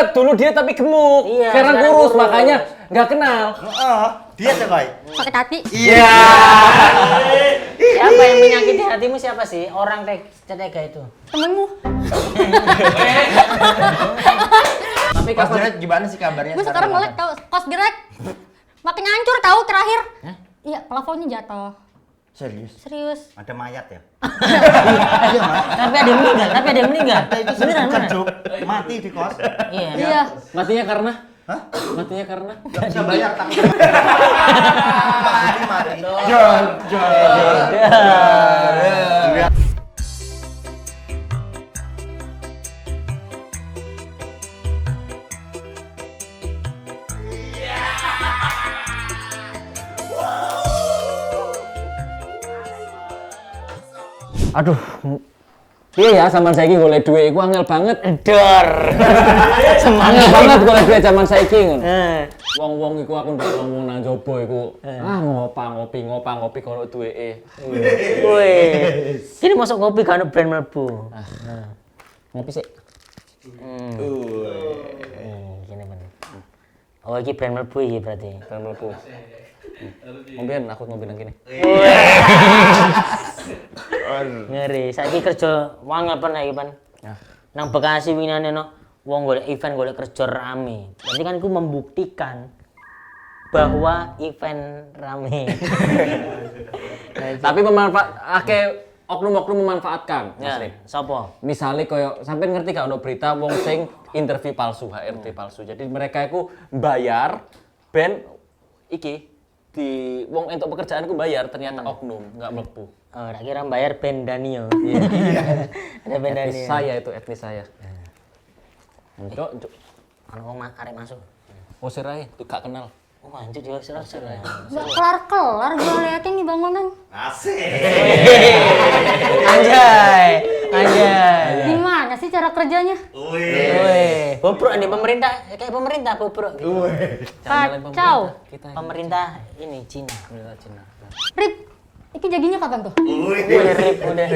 inget dulu dia tapi gemuk. Iya, sekarang sekarang kurus kurus. makanya nggak kenal. Dia ya, Koy? Sakit hati. Iya. Siapa yang menyakiti hatimu siapa sih? Orang tega itu. Temenmu. Tapi Kos Direct gimana sih kabarnya? Gue sekarang ngelek tau, Kos Direct. Makin hancur tahu terakhir. Iya, plafonnya jatuh. Serius? Ada mayat ya? Tapi ada yang meninggal. Itu Beneran, bukan beneran. joke. Mati di kos. Iya. Iya. Matinya karena? Hah? Matinya karena? Gak bisa bayar takut. Mati. Aduh, piye ya zaman saiki golek duit iku angel banget. Dor. Angel banget golek duit zaman saiki ngono. Wong-wong iku aku ndelok wong nang jaba iku. Ngopi kalau duweke. Woi. Kini masuk kopi kan brand mlebu. Ngopi sik. Gini bener. Oh, iki brand mlebu iki berarti. Brand mlebu. Ngombean aku ngombe nang kene. Ngeri, saiki kerja wangel pernah iki, Pan. Nang Bekasi winane no wong golek event golek kerja rame. Berarti kan iku membuktikan bahwa event rame. Tapi oknum-oknum memanfaatkan, Mas Rip. Sapa? Misalnya koyo sampean ngerti gak ono berita wong sing interview palsu, HRT palsu. Jadi mereka iku bayar ben iki di wong entuk pekerjaan ku bayar ternyata oknum nggak mlebu. Oh, tak kira bayar Ben Daniel. Iya. Ada Ben Etnis Daniel. saya itu etnis saya. Cuk. Ana wong arek masuk. Usir ae, tuh gak kenal. Oh, anjir dia serasa. Gak kelar-kelar gue liatin nih bangunan. Anjay. Gimana sih cara kerjanya? Woi, bobrok nih pemerintah kayak pemerintah bobrok gitu. Kacau. Pemerintah ini Cina. Rip, itu jadinya kapan tuh? Udah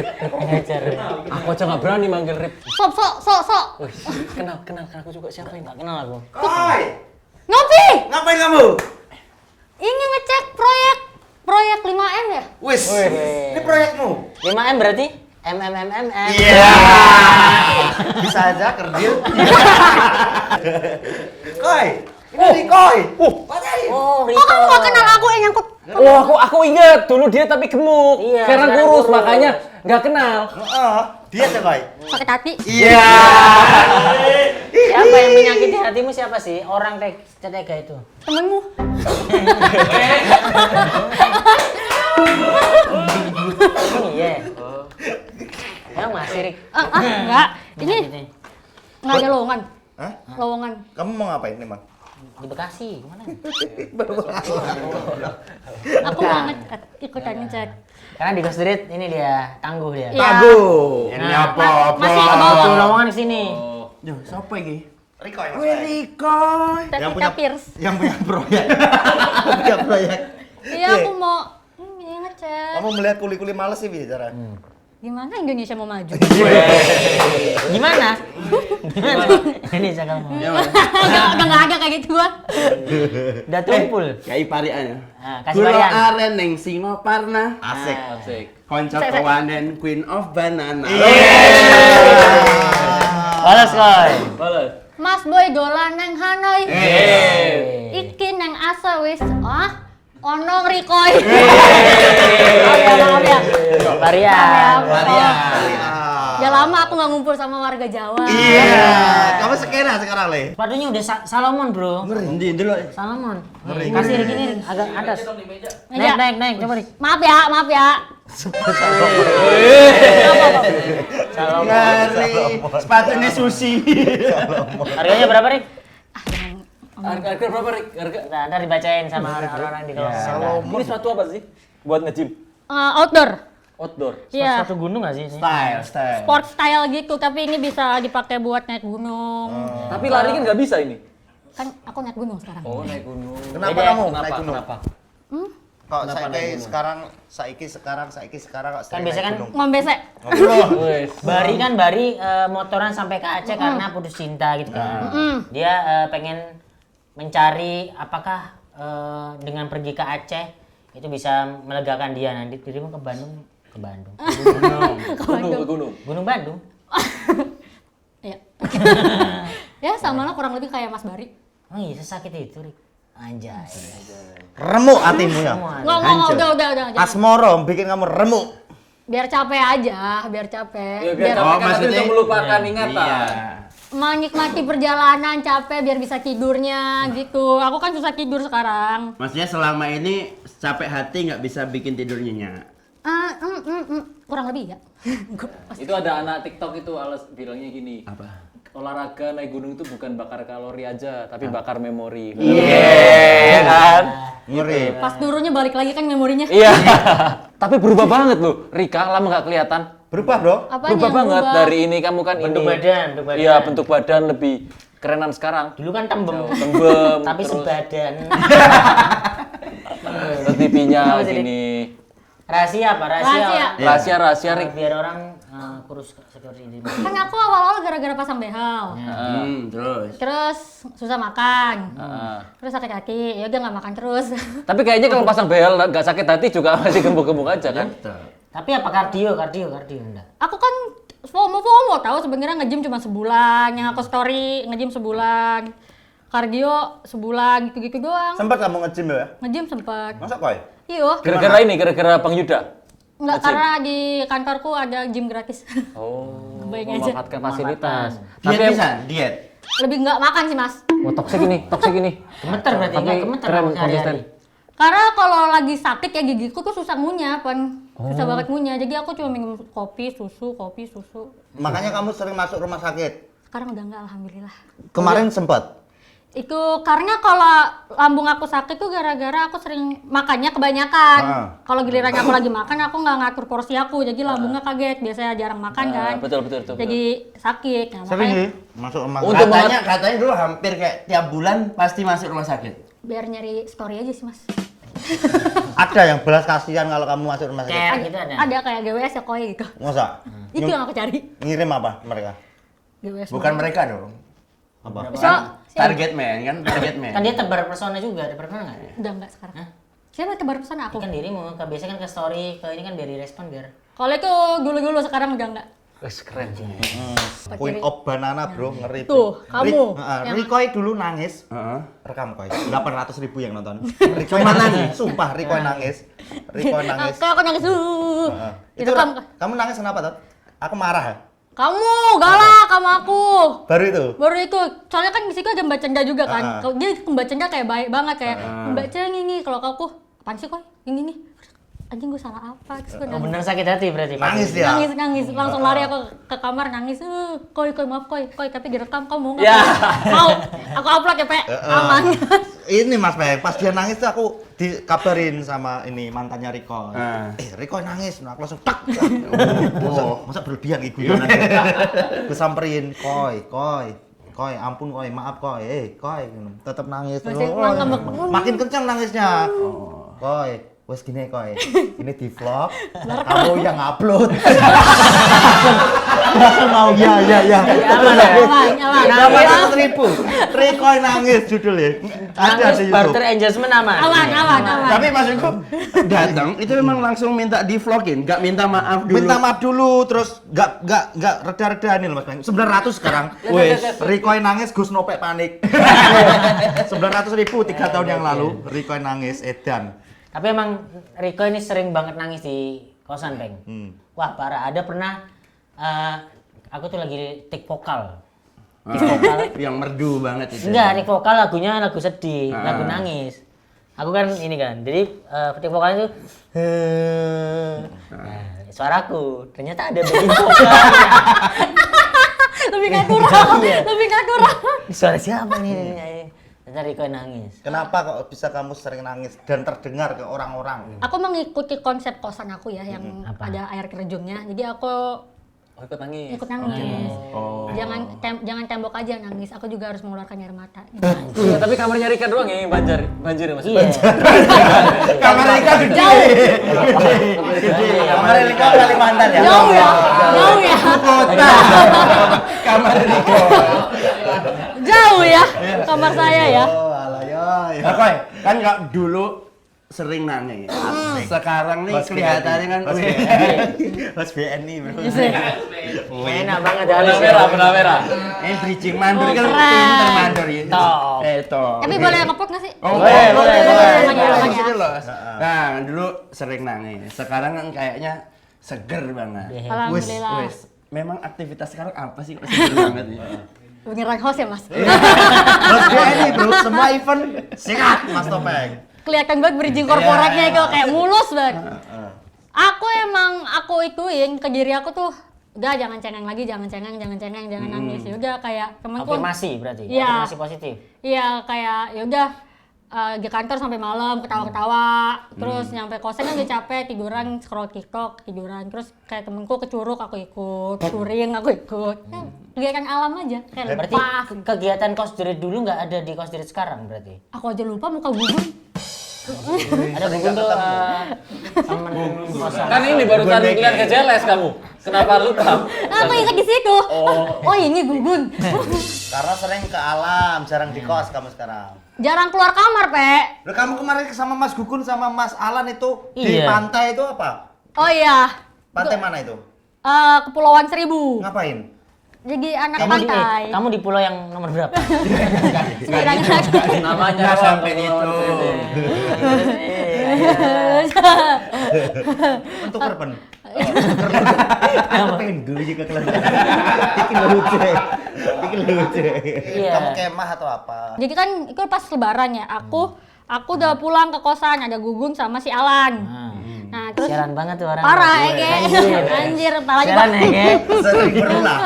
ngajar. Aku aja nggak berani manggil Rip. Sok. Wih, kenal aku juga siapa ini? Enggak kenal aku. Koy! Ngopi! Ngapain kamu? Ini ngecek proyek 5M ya? Wis, ini proyekmu. 5M berarti MMMMM. Iya. Bisa aja kerdil. Koy, ini Koy. Oh, Kok kamu gak kenal aku yang nyangkut? Oh, aku inget dulu dia tapi gemuk. Iya, sekarang sekarang kurus kurus. makanya nggak kenal. Dia ya, Koy? Sakit hati. Iya. Siapa yang menyakiti hatimu siapa sih? Orang tega itu. Temenmu. Iya. Yang masih Rik. Enggak. Ini nggak ada lowongan. Hah? Lowongan. Kamu mau ngapain emang? Di Bekasi, kemana? Aku mau ngecek, ikutan ngecek. Karena di Ghost Street ini dia, tangguh dia. Iya. Taguh. Ini apa-apa. Masih ke Tuh bawah. lowongan ke sini. Duh, siapa ini? Riko ya, Riko. Pevita Pierce. Yang punya proyek. Punya proyek. Iya, aku mau ini ngecek. Kamu melihat kuli-kuli males sih bicara. Gimana Indonesia mau maju? Gimana? Indonesia kamu. Nggak ada kayak gitu gua. Udah tumpul. Kayak parian. Nah, kasih Kulo varian. aren neng Singoparna. Asik. Asik. Konco Sek. kawanen Queen of Banana. Balas koy. Balas. Mas Boy dolan neng Hanoi. Iki neng asa wis. Onong Rikoy. Maaf ya. Varian. Udah lama aku nggak ngumpul sama warga Jawa. Iya. Kamu sekena sekarang, Le. Sepatunya udah Salomon, Bro. Endi dulu. Salomon. Kasih Rik ini Rik, agak atas. Meja. Naik, coba Rik. Maaf ya. Salomon. Ngeri. Sepatunya sushi. Harganya berapa, Rik? Harga berapa Rik? Harga? Ntar dibacain sama orang-orang di kelas. Ini sepatu apa sih? Buat nge-gym? Outdoor. Outdoor. Iya. Satu gunung nggak sih? ini? Style. Sport style gitu, tapi ini bisa dipakai buat naik gunung. Tapi lari kan nggak bisa ini. Kan aku naik gunung sekarang. Oh, naik gunung. Kenapa Beda. kamu naik gunung? Kenapa? Kok Kenapa naik saiki sekarang kok Kan biasa kan Ngombe sek. Wes. Bari motoran sampai ke Aceh karena putus cinta gitu kan. Dia pengen mencari apakah dengan pergi ke Aceh itu bisa melegakan dia. Nanti dirimu ke Bandung. Gunung Bandung. Iya. Ya sama lah kurang lebih kayak Mas Bari. Oh iya, sesakit itu, Rik. Anjay. remuk hatimu ya. Nggak, udah. jangan. Asmoro bikin kamu remuk. Biar capek aja, biar capek. Ya, biar Oh, capek kan maksudnya- bisa melupakan ingatan. Iya. Menikmati perjalanan capek biar bisa tidurnya gitu. Aku kan susah tidur sekarang. Maksudnya selama ini capek hati nggak bisa bikin tidur nyenyak. Kurang lebih ya. Itu ada anak TikTok itu bilangnya gini. Apa? Olahraga naik gunung itu bukan bakar kalori aja, tapi bakar memori. Iya kan? Ngeri. Pas turunnya balik lagi kan memorinya. Iya. Tapi berubah banget loh. Rika lama nggak kelihatan. Berubah, Bro. Apanya Berubah yang banget berubah? dari ini kamu kan Bentuk ini. badan. Iya, bentuk badan lebih kerenan sekarang. Dulu kan tembem. Tembem. Tapi terus- sebadan. Terus pipinya Apa jadi? gini. Rahasia apa? Rahasia Rik. Biar orang kurus seperti ini. Kan aku awal-awal gara-gara pasang behel. Terus. Terus susah makan. Heeh. Terus sakit hati. Ya udah nggak makan terus. Tapi kayaknya kalau pasang behel nggak sakit hati juga masih gemuk-gemuk aja kan? Tapi apa kardio enggak? Aku kan FOMO tahu sebenarnya nge-gym cuma sebulan. Yang aku story nge-gym sebulan. Kardio sebulan gitu-gitu doang. Sempat kamu nge-gym ya? Nge-gym sempat. Masa koi? Iya. Gara-gara Bang Yuda. Enggak, karena di kantorku ada gym gratis. Oh, Kebayang aja. memanfaatkan fasilitas. Diet bisa, diet. Lebih nggak makan sih, Mas. Oh, toksik ini. Gemeter berarti Tapi enggak gemeter keren, sama sehari-hari. konsisten. Karena kalau lagi sakit ya gigiku tuh susah ngunyah, Pan. Susah banget ngunyah. Jadi aku cuma minum kopi, susu. Makanya kamu sering masuk rumah sakit. Sekarang udah enggak, alhamdulillah. Kemarin sempat. Itu karena kalau lambung aku sakit tuh gara-gara aku sering makannya kebanyakan. Kalau giliran aku lagi makan aku nggak ngatur porsi aku, jadi lambungnya kaget. Biasanya jarang makan kan. Betul. Jadi sakit. Nah, Sering makanya sih masuk rumah Untuk sakit. Katanya dulu hampir kayak tiap bulan pasti masuk rumah sakit. biar nyari story aja sih, Mas. Ada yang belas kasihan kalau kamu masuk rumah sakit. Kayak gitu ada. Ada kayak GWS ya koi gitu. Masa? Itu yang aku cari. Ngirim apa mereka? GWS. Bukan mereka dong. Apa? So, Target man kan, target man. Kan dia tebar persona juga, ada pernah enggak? udah enggak sekarang. Siapa yang tebar pesan aku? Kan dirimu, biasanya kan ke story, ke ini kan biar direspon biar. Kalau itu dulu sekarang udah enggak. Wes keren. Queen of Banana, Bro, ngeri. Tuh, kamu. Rikoi dulu nangis. Heeh. Rekam koi. 800.000 yang nonton. Rikoi nangis. Sumpah Rikoi nangis. Rikoi nangis. Kayak aku nangis. Itu kamu nangis kenapa, Tot? Aku marah ya? Kamu galak sama aku. Baru itu. Soalnya kan di situ ada Mbak Cenda juga kan. Kalau dia Mbak Cenda kayak baik banget kayak Mbak Cenda ini. Kalau aku apaan sih kok? Ini. Anjing gue salah apa? Terus gue Oh bener sakit hati berarti. Nangis dia. nangis langsung lari aku ke kamar nangis. Koi maaf koi tapi direkam kamu nggak? Ya. Mau aku upload ya Pe. Aman. Ini Mas Peng, pas dia nangis tuh aku dikabarin sama ini mantannya Riko. Ah. Riko nangis, nah aku langsung tak. Masa berlebihan ibu Gue samperin, koi, ampun koi, maaf koi, koi, tetap nangis. Masih Oh, ngambek. makin kencang nangisnya. Koi, wes gini koi, ini di vlog, kamu yang upload. Langsung mau ya. Aman. 800.000. Riko nangis judulnya. Ada Nangis di barter YouTube. engagement aman. Aman. Tapi maksudku datang itu memang langsung minta di vlogin, nggak minta maaf dulu. Minta maaf dulu, terus nggak reda-reda nih loh Mas Bang. 900 sekarang. Wes, Rikoy nangis, Gus Nopek panik. 900.000 3 tahun yang lalu, Rikoy nangis edan. Tapi emang Riko ini sering banget nangis di kosan, Peng. Wah, parah. Ada pernah aku tuh lagi take vokal. Yang merdu banget itu. Enggak, take vokal lagunya lagu sedih, lagu nangis. Aku kan ini kan. Jadi take vokal itu suaraku. Ternyata ada backing vokalnya. Lebih natural. Suara siapa nih? Ternyata Riko nangis. Kenapa kok bisa kamu sering nangis dan terdengar ke orang-orang? Aku mengikuti konsep kosan aku ya yang ada air terjunnya. Jadi aku Oh, ikut nangis. ikut nangis. Oh. Jangan tembok aja nangis, aku juga harus mengeluarkan air mata. Iya, tapi kamarnya Rika doang ya yang banjir Mas. Iya. Kamar Rika gede. Kamar Rika Kalimantan ya. Jauh ya. Kota. Kamar Rika. Jauh ya kamar saya ya. Oh, alah ya. Oke, kan nggak dulu sering nangis. Sekarang nih kelihatannya kan Mas BN nih, Bro. Enak banget ya. Benang merah. bridging mandur kan Keren. pinter mandur ya. Top. Top. Tapi boleh ngepot nggak sih? Oh, Boleh. Sini loh. Nah, dulu sering nangis. Sekarang kan kayaknya seger banget. Alhamdulillah. Wes, memang aktivitas sekarang apa sih kok seger banget ya? Beneran host ya mas? Mas BN nih, Bro. Semua event sikat Mas Topeng. Kelihatan banget bridging korporatnya itu kayak mulus banget. Aku ituin ke diri aku tuh, udah jangan cengeng lagi, jangan nangis. Ya udah kayak temanku. Afirmasi berarti. Iya. Afirmasi positif. Iya kayak ya udah di kantor sampai malam ketawa-ketawa, terus nyampe kosan kan udah capek tiduran scroll TikTok tiduran, terus kayak temenku ke Curug aku ikut, touring aku ikut, kegiatan alam aja kayak Berarti lepas. kegiatan kos diri dulu nggak ada di kos diri sekarang berarti. Aku aja lupa muka gugun. Ada Gugun tuh temen kosan. Kan ini baru tadi lihat ke JLS kamu. Kenapa lupa? Aku ingat di situ. Oh ini gugun. Karena sering ke alam, jarang di kos kamu sekarang. Jarang keluar kamar, Pe. Loh, kamu kemarin sama Mas Gugun sama Mas Alan itu di Iya. pantai itu apa? Oh iya. Pantai mana itu? Kepulauan Seribu. Ngapain? Jadi anak Kamu di, pantai. kamu di pulau yang nomor berapa? Namanya Nggak doang, sampai Kepulauan itu. Seribu. Untuk korban. Pengen dulu juga kelihatan. Iki lucu. Iya. Kamu kemah atau apa? Jadi kan itu pas lebaran ya. Aku udah pulang ke kosan, ada Gugun sama si Alan. Nah, terus Siaran banget tuh orang. parah Ege. Anjir, apalagi Siaran Ege. Sering berulang.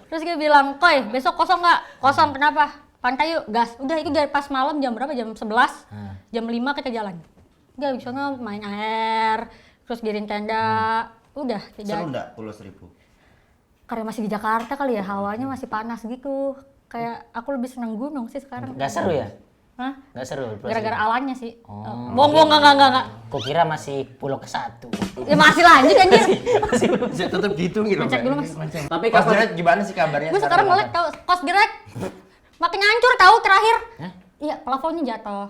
Terus dia bilang, "Koy, besok kosong nggak?" "Kosong, kenapa?" "Pantai yuk, gas." Udah itu dari pas malam jam berapa? Jam 11. Jam 5 kita jalan. Udah di sana main air, terus diriin tenda. Udah, Seru tidak. enggak Pulau Seribu? Karena masih di Jakarta kali ya, hawanya masih panas gitu. Kayak aku lebih senang gunung sih sekarang. Nggak seru ya? Hah? Nggak seru. Gara-gara alannya sih. Bohong, enggak. Kok kira masih pulau ke-1. Ya masih lanjut anjir. Masih tetap dihitung gitu. Ngecek dulu, Mas. Tapi Kos kapan Direct gimana sih kabarnya? Gue sekarang ngeliat tau, kos direct makin hancur tahu terakhir. Iya, plafonnya jatuh.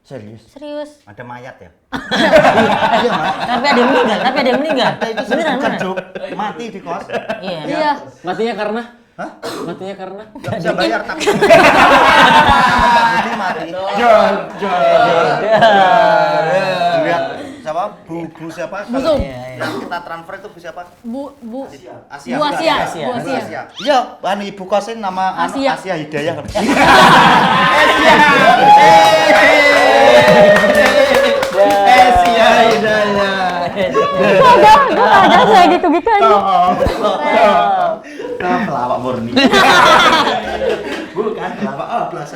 Serius? Ada mayat ya? Tapi ada yang meninggal. Itu Beneran, bukan beneran. joke. Mati di kos. Iya. Iya. matinya karena? Hah? Matinya karena? Gak bisa bayar tapi. Ini mati. John. Lihat siapa? Bu siapa? Busung. Yang kita transfer itu Bu siapa? Bu Asia. Bu Asia. Asia. Bu Asia. Asia. Iya, kan ibu kosin nama Asia. Asia Hidayah kan. Asia Hidayah. Gue ada kayak gitu-gitu aja. Pelawak murni. Bukan pelawak oplas.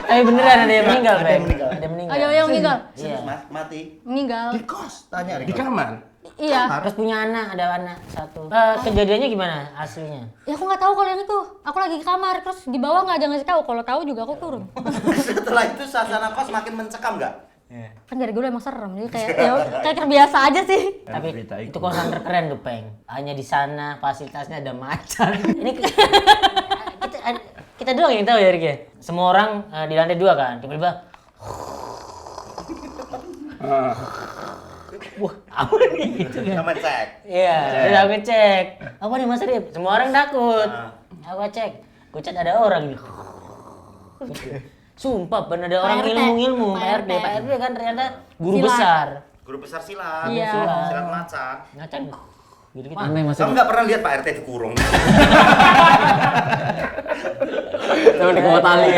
Eh beneran ada yang meninggal, Ada Pak. yang meninggal. Ada yang meninggal. Ayo yang meninggal. Iya. Mas, mati. Meninggal. Di kos, tanya Di kamar. Iya. Terus punya anak, ada anak satu. Kejadiannya gimana aslinya? Ya aku nggak tahu kalau yang itu. Aku lagi di kamar terus di bawah nggak ada ngasih tahu. Kalau tahu juga aku turun. Setelah itu suasana kos makin mencekam nggak? Kan dari dulu emang serem. Jadi kayak terbiasa aja sih. Tapi berita itu kosan terkeren tuh, Peng. Hanya di sana fasilitasnya ada macan. Ini kita doang yang tahu ya, Rick ya. Semua orang di lantai 2 kan. Tiba-tiba wah, apa nih gitu kan. Nama cek. Iya, udah aku cek. Apa nih Mas Rip? Semua orang takut. Aku cek. Aku cek ada orang gitu. Sumpah bener ada orang Pak RT. ilmu-ilmu, Pak Pak RT. RT. Pak RT kan ternyata guru Silat. besar. Guru besar silat. Iya. Silat macan. Ngacan gitu-gitu. Aneh Mas. Kamu nggak pernah lihat Pak RT dikurung? Sama di kuat tali.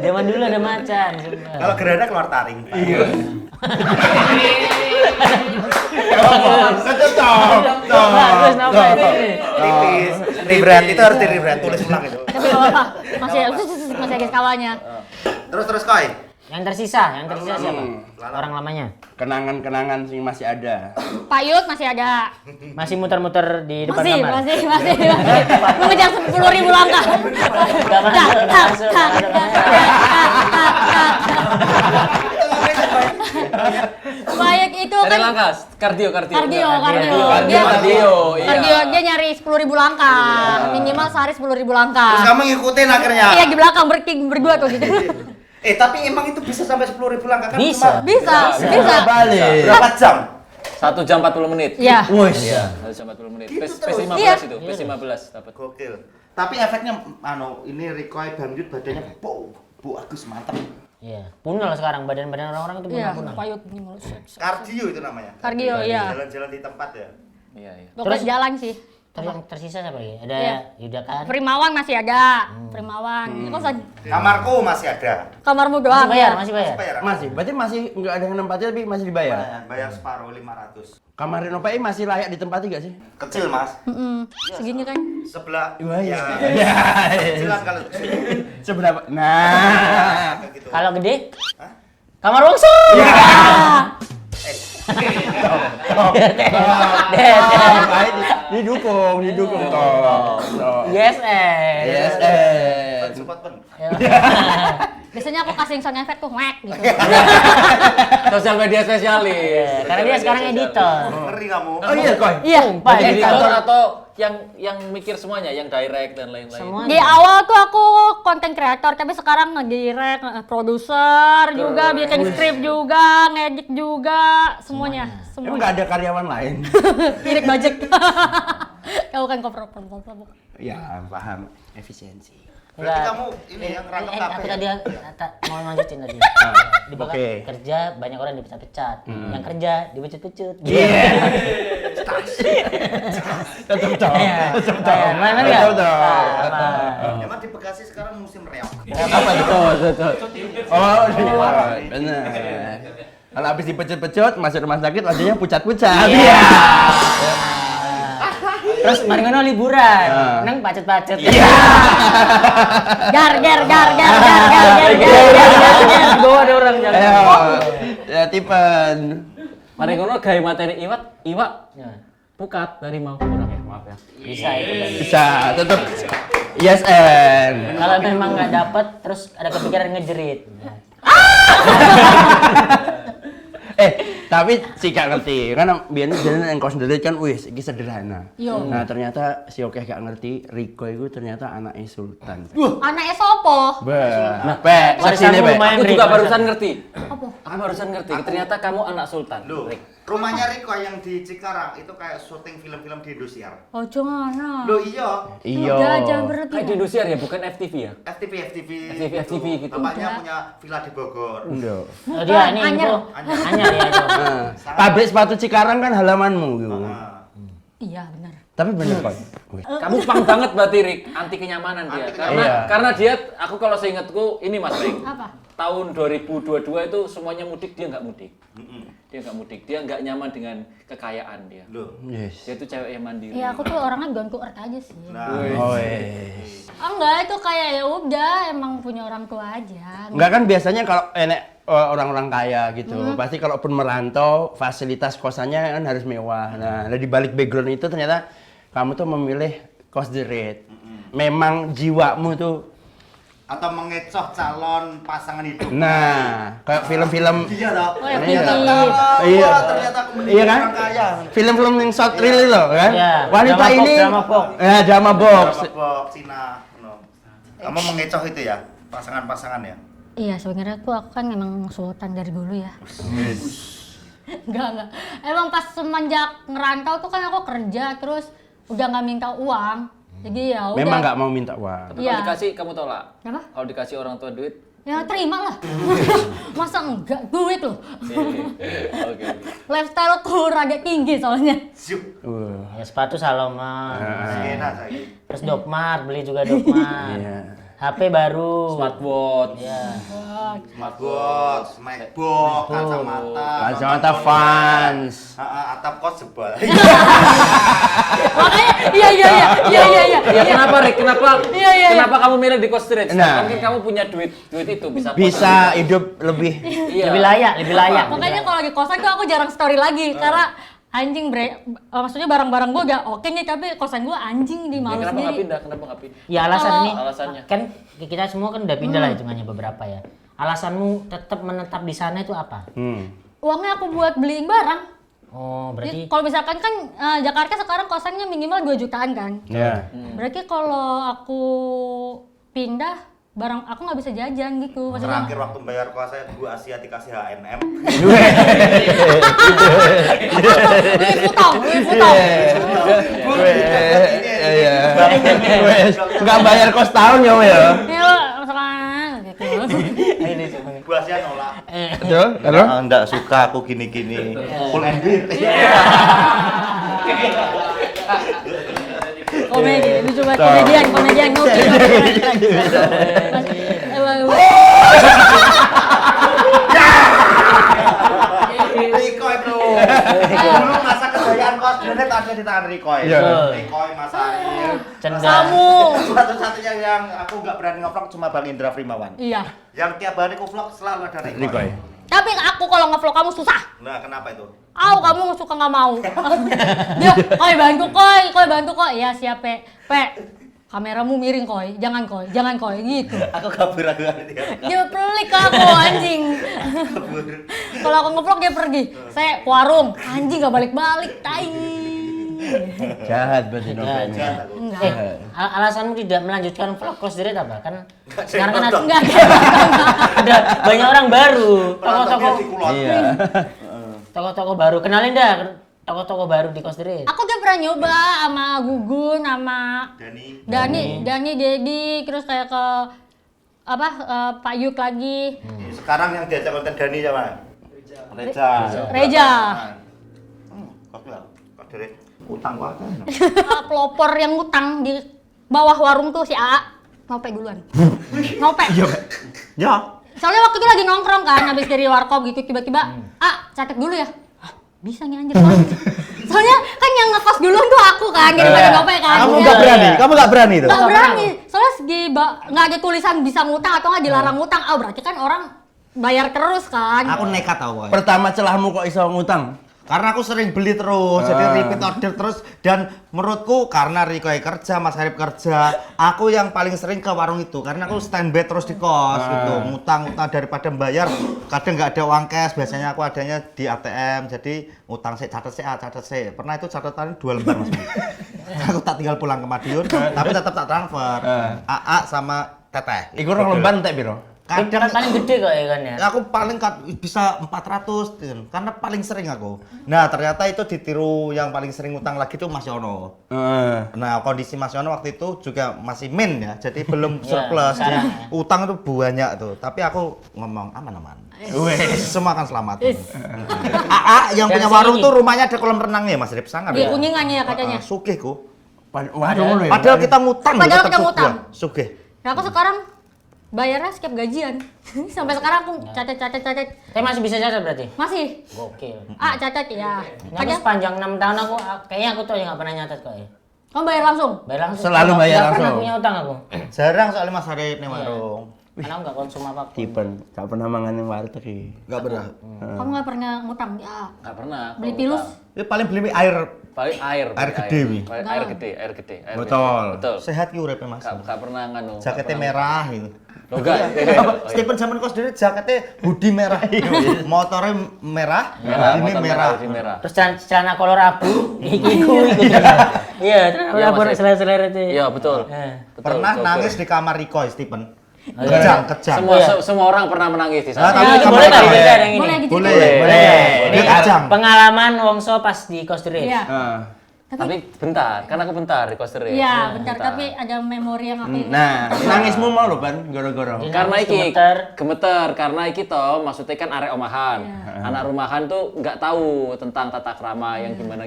Zaman dulu ada macan, sumpah. Kalau gerhana keluar taring. Iya. Bagus napa ini? Tipis. Ribrat itu harus di ribrat, tulis ulang itu. Tapi nggak apa-apa. Masih ada skawanya. Terus koi. Yang tersisa siapa? Orang lamanya. Kenangan-kenangan sing masih ada. Pak Yud masih ada. Masih muter-muter di depan Masih. kamar. Mengejar 10.000 langkah. Gak masuk. Baik itu Cari kan langkah, kardio. kardio. Iya. Kardio dia nyari 10.000 langkah. Minimal sehari 10.000 langkah. Terus kamu ngikutin akhirnya. Iya di belakang berdua tuh gitu. Tapi emang itu bisa sampai 10.000 langkah kan? Bisa. Bisa. Balik. Berapa jam? 1 jam 40 menit. Iya. Wes. 1 jam 40 menit. Gitu PS terus. 15 Iya. itu, PS 15 dapat. Gokil. Tapi efeknya ini Rikoy Bamjut badannya Bu Agus mantap. Iya. Punel sekarang badan-badan orang-orang itu Iya, punel. Pak Yud ini mulus. Kardio itu namanya. Kardio, iya. Jalan-jalan di tempat ya. Iya, iya. Pokoknya jalan sih. Terus yang tersisa siapa lagi? Ada Iya. Yuda kan? Primawan masih ada. Primawan. Kok Kamarku masih ada. kamarmu Masih doang. bayar, ya? masih bayar. Bayar. Masih, berarti masih nggak ada yang nempatin tapi masih dibayar. Bayar separuh 500. Kamar Renopai masih layak ditempati gak sih? Kecil mas. Segini kan. Sebelah. Wah, iya. Ya. Kecilan kalau Seberapa? Nah. kayak gitu. Kalau gede? Kamar bungsu. Didukung tolong. Yes, Yes, Support pen. Biasanya aku kasih sound effect tuh wek gitu. Sosial media spesialis. Karena dia sekarang editor. Ngeri kamu. Oh iya, Koy. Iya. Sumpah, Jadi editor. editor atau yang mikir semuanya, yang direct dan lain-lain. Semuanya. Di awal tuh aku konten creator, tapi sekarang nge-direct, produser juga, bikin skrip juga, ngedit juga, semuanya. Emang nggak ada karyawan lain? Irik budget. Kamu kan koper. Ya, paham. Efisiensi. Berarti Enggak. kamu ini yang rangkap Aku kafe. tadi mau lanjutin tadi. Di belakang Oke. kerja banyak orang dipecat-pecat. Yang kerja dipecut-pecut. Tetap dong. Tetap dong. Mana enggak? Tetap dong. Emang di Bekasi sekarang musim reok. Apa itu? Oh, benar. Kalau habis dipecut-pecut, masuk rumah sakit, wajahnya pucat-pucat. Iya. Terus mari ngono liburan. Nang pacet-pacet. Iya. Gar. Bawa ada orang jalan. Ayo. Ya, Tipen. Mari ngono gawe materi iwak Ya, pukat dari mau kurang ya, maaf ya. bisa itu kan. Bisa, tetap. Yes, and. Kalau memang nggak dapet, terus ada kepikiran ngejerit. Tapi si gak ngerti, karena biasanya jalan yang kau sendiri kan, wih, ini sederhana. Yo. Nah ternyata si Oke gak ngerti, Riko itu ternyata anaknya Sultan. Anaknya sopo? Nah, warisan saksinya, Pe. lumayan. Aku Rik, juga masa? barusan ngerti. Apa? Aku barusan ngerti. Ternyata kamu anak sultan. Loh, Rick. rumahnya Riko yang di Cikarang itu kayak syuting film-film di Indosiar. Oh, jangan. Loh iya, Iya. Udah jangan berhenti. Kayak di Indosiar ya, bukan FTV ya? FTV gitu. Bapaknya punya villa di Bogor. Enggak. Oh dia ini Anyar. info. Anyar ya itu. Nah, pabrik sepatu Cikarang kan halamanmu gitu. Ah. Iya, benar. Tapi bener kok. Kamu pang banget berarti Rick, anti kenyamanan dia. Anti Karena Iya. karena dia, aku kalau seingatku ini Mas Rick. Apa? Tahun 2022 itu semuanya mudik, dia nggak mudik. Dia nggak mudik, dia nggak nyaman dengan kekayaan dia. Loh. Yes. Dia tuh cewek yang mandiri. Iya, aku tuh orangnya down to earth aja sih. Nah, Oh, yes. Enggak, itu kayak ya udah emang punya orang tua aja. Enggak kan biasanya kalau orang-orang kaya gitu, pasti kalaupun merantau fasilitas kosannya kan harus mewah. Nah, di balik background itu ternyata kamu tuh memilih kos the rate. Memang jiwamu tuh. atau mengecoh calon pasangan hidup. Nah, kayak film-film. Iya toh. Oh, ya, Iya. Vivi. Iya. Ternyata aku Iya kan? orang kaya. Film-film yang short reel itu kan? Iya. Wanita Drama box, ini drama box. Ya, drama box. Drama box Cina. No. Kamu mengecoh itu ya, pasangan-pasangan ya? Iya, sebenarnya aku kan emang sultan dari dulu ya. Enggak. Emang pas semenjak ngerantau tuh kan aku kerja terus udah nggak minta uang. Jadi ya udah. Memang nggak mau minta uang. Tapi Iya. kalau dikasih kamu tolak. Apa? Kalau dikasih orang tua duit, Ya terima lah. Masa enggak? Duit loh. oke. Lifestyle-ku rada tinggi soalnya. Zup. Ya sepatu Salomon. Skena saya. Terus Dokmart, beli juga Dokmart. Iya. HP baru. Smartwatch. Ya. Smartwatch, MacBook, kacamata. Kacamata fans. Atap kos jebol. Makanya iya. Ya kenapa Rick? Iya. Kenapa kamu milih di Coast Street? Nah. Mungkin kamu punya duit itu bisa Bisa hidup lebih. Iya. Lebih layak. Makanya kalau lagi kosan tuh aku jarang story lagi karena anjing maksudnya barang-barang gue gak oke nih tapi kosan gue anjing di Ya, malu kenapa nggak sendiri. pindah? Kenapa nggak pindah? Ya alasan Kalau- ini Alasannya. kan kita semua kan udah pindah lah hitungannya beberapa ya. Alasanmu tetap menetap di sana itu apa? Uangnya aku buat beliin barang. Oh, Jadi, berarti kalau misalkan kan Jakarta sekarang kosannya minimal 2 jutaan kan. Ya. Berarti kalau aku pindah barang aku nggak bisa jajan gitu. Maksudnya Terakhir waktu bayar kosan gua Asia dikasih H&M. Louis Vuitton. Iya. Nggak bayar kos tahun ya, ya. Iya, masalah gitu. Gua Asia nolak. Betul? Halo? Enggak suka aku gini-gini. Full and beer. Komedi, lucu banget komedian ngopi. Rikoy bro. Dulu masa kejayaan kos Drenet ada di tangan Rikoy. Iya. Rikoy, Mas Ariel. cendak. Kamu. Satu-satunya yang aku nggak berani ngevlog cuma Bang Indra Frimawan. Iya. Yang tiap hari aku vlog selalu ada Rikoy. Rikoy. Tapi aku kalau ngevlog kamu susah. Nah, kenapa itu? Kamu suka nggak mau. Dia, koi bantu koi. Ya siap pe. Kameramu miring koi, jangan koi gitu. Aku kabur aku dia. Dia pelik ke aku anjing. Kalau aku ngevlog dia pergi. Saya ke warung, anjing gak balik-balik, tai. Jahat berarti novelnya. Jahat aku. Enggak. Alasanmu tidak melanjutkan vlog Coast Street apa? Kan sekarang kan nonton. Enggak. ada banyak orang baru, Penontonnya tokoh-tokoh di kulon. Iya. tokoh-tokoh baru. Kenalin dah tokoh-tokoh baru di Coast Street. Aku udah pernah nyoba sama Gugun, sama Dani. Dani, Dedi, terus kayak ke Pak Yuk lagi, Sekarang yang diajak konten Dani siapa? Reja. Reja. Kok bilang? Kok dari utang gua kan. Pelopor yang ngutang di bawah warung tuh si A. Ngopek duluan. Ngopek. Ya. Soalnya waktu itu lagi nongkrong kan, habis dari warkop gitu, tiba-tiba, catat dulu ya. Hah, bisa nih anjir. Soalnya kan yang ngekos duluan tuh aku kan, daripada ngopek kan. Kamu Ya. nggak berani? Kamu nggak berani tuh? Nggak berani. Soalnya nggak ada tulisan bisa ngutang atau nggak dilarang ngutang. Berarti kan orang bayar terus kan. Aku nekat tau, Boy. Pertama celahmu kok iso ngutang? Karena aku sering beli terus, jadi repeat order terus. Dan menurutku karena Rikoy kerja, Mas Harip kerja, aku yang paling sering ke warung itu. Karena aku standby terus di kos gitu, ngutang daripada membayar. Kadang nggak ada uang cash, biasanya aku adanya di ATM. Jadi ngutang sih, catat sih. Pernah itu catatan 2 lembar Mas. Aku tak tinggal pulang ke Madiun, tapi tetap tak transfer. AA sama Teteh. Iku rong lembar entek piro? Kadang paling gede kok ya kan ya. Aku paling bisa 400 gitu, karena paling sering aku. Nah ternyata itu ditiru yang paling sering utang lagi tuh Mas Yono. Nah kondisi Mas Yono waktu itu juga masih min ya, jadi belum surplus. Jadi utang itu banyak tuh. Tapi aku ngomong aman-aman. Semua akan selamat. AA yang punya warung tuh rumahnya ada kolam renangnya Mas Rip, sangar Di ya. Kuningan ya katanya. Sugih ku. Waduh ngono ya. Padahal kita ngutang. Padahal tetap kita ngutang. Sugih. Nah aku sekarang bayarnya setiap gajian. Sampai sekarang aku catat. Tapi masih bisa catat berarti? Masih. Gokil. Catat ya. Aku Kadang sepanjang 6 tahun kayaknya aku tuh yang nggak pernah nyatet kok ya. kamu bayar langsung. Bayar langsung. Selalu bayar Nggak pernah langsung. punya utang aku. Jarang soalnya Mas Harip nih warung. Karena aku nggak konsum apapun. Tipen, gak pernah mangan yang warteg iki. Enggak pernah. Kamu nggak pernah ngutang ya? Nggak pernah. Beli kalau pilus? utang. Ini paling beli air Paling air. Air gede, Mi. Air gede. Air Betul. gede. Betul. sehat ki uripnya Mas. Nggak pernah nganu. nggak Jaketnya pernah- merah gitu. Loh, enggak. Stephen zaman kos dulu jaketnya hoodie merah. Motornya merah, Merah, ini motor merah. hoodie merah. Terus celana kolor abu, iku. Iya, celana Iya, abu Mas. selera-selera itu. Iya, betul. Eh. Betul, Pernah betul, nangis betul. di kamar Rikoy, Stephen. iya. Kejang. Semua orang pernah menangis di Nah, sana. tapi Itu kamar boleh nggak Rikoy. diceritain yang ini? Boleh gitu. Boleh. Ini Dia kejang. pengalaman Wongso pas di Coast Street. Iya. Tapi bentar, kan aku bentar di Coaster ya. Iya, bentar. Tapi ada memori yang aku ingat. Nah, nangismu mau lho, Ban, gara-gara. Karena iki Gemeter. gemeter, karena iki toh maksudnya kan arek omahan. Anak rumahan tuh nggak tahu tentang tata krama yang gimana.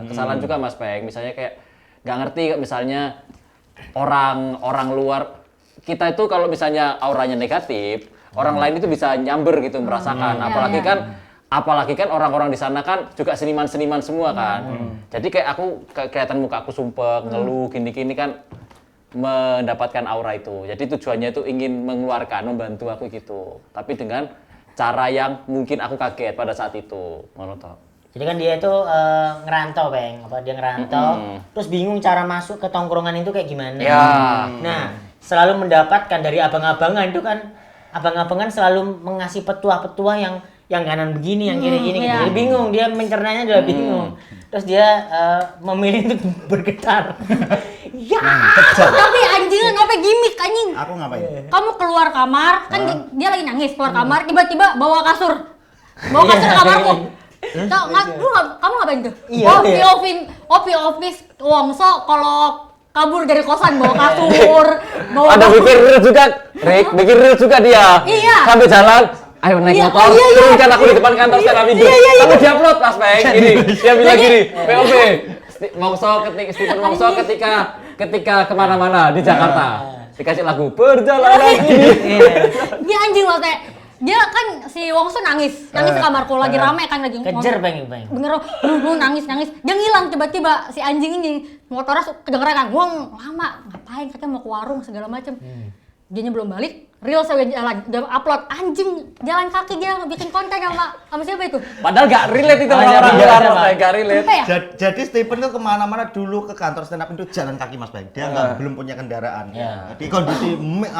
Kesalahan juga Mas Peng, misalnya kayak nggak ngerti misalnya orang luar kita itu kalau misalnya auranya negatif, orang lain itu bisa nyamber gitu merasakan. Apalagi Iya. kan apalagi kan orang-orang di sana kan juga seniman-seniman semua kan. Jadi kayak aku kelihatan muka aku sumpek, ngeluh gini-gini kan mendapatkan aura itu. Jadi tujuannya itu ingin mengeluarkan, membantu aku gitu. Tapi dengan cara yang mungkin aku kaget pada saat itu. Ngono toh. Jadi kan dia itu ngerantau, Bang. Dia ngerantau, terus bingung cara masuk ke tongkrongan itu kayak gimana. Ya. Nah, selalu mendapatkan dari abang-abangan itu kan, abang-abangan selalu mengasih petuah-petuah yang kanan begini, yang kiri gini. Iya. Jadi bingung, dia mencernanya juga bingung. Terus dia memilih untuk bergetar. Ya, tapi anjing apa gimmick anjing. Aku ngapain? Kamu keluar kamar, kan dia lagi nangis keluar kamar, tiba-tiba bawa kasur. Bawa kasur ke kamarku. Kamu ngapain tuh? Iya, POV Wongso kalau kabur dari kosan bawa kasur, bawa Ada bikin real juga, Rick, bikin real juga dia. Iya. Sampai jalan, ayo naik Iya, motor, oh iya, iya. turunkan aku di depan kantor stand up video. Tapi dia upload Mas Peng, gini, dia bilang gini, POV, Stephen Wongso ketika kemana-mana di Jakarta, dikasih lagu perjalanan ini. dia anjing maksudnya. Dia kan si Wongso nangis di kamarku lagi rame kan lagi Kejar, Bang. bener lu nangis dia ngilang tiba-tiba si anjing ini motornya kedengeran kan wong lama ngapain katanya mau ke warung segala macem dianya belum balik real saya jalan dia upload anjing jalan kaki dia bikin konten sama siapa itu Padahal gak relate itu Oh, sama iya, orang iya, luar, iya, Mas Peng, gak relate. apa ya Jadi Stephen tuh kemana-mana dulu ke kantor stand up itu jalan kaki Mas Bang. Dia belum punya kendaraan. Iya. Jadi kondisi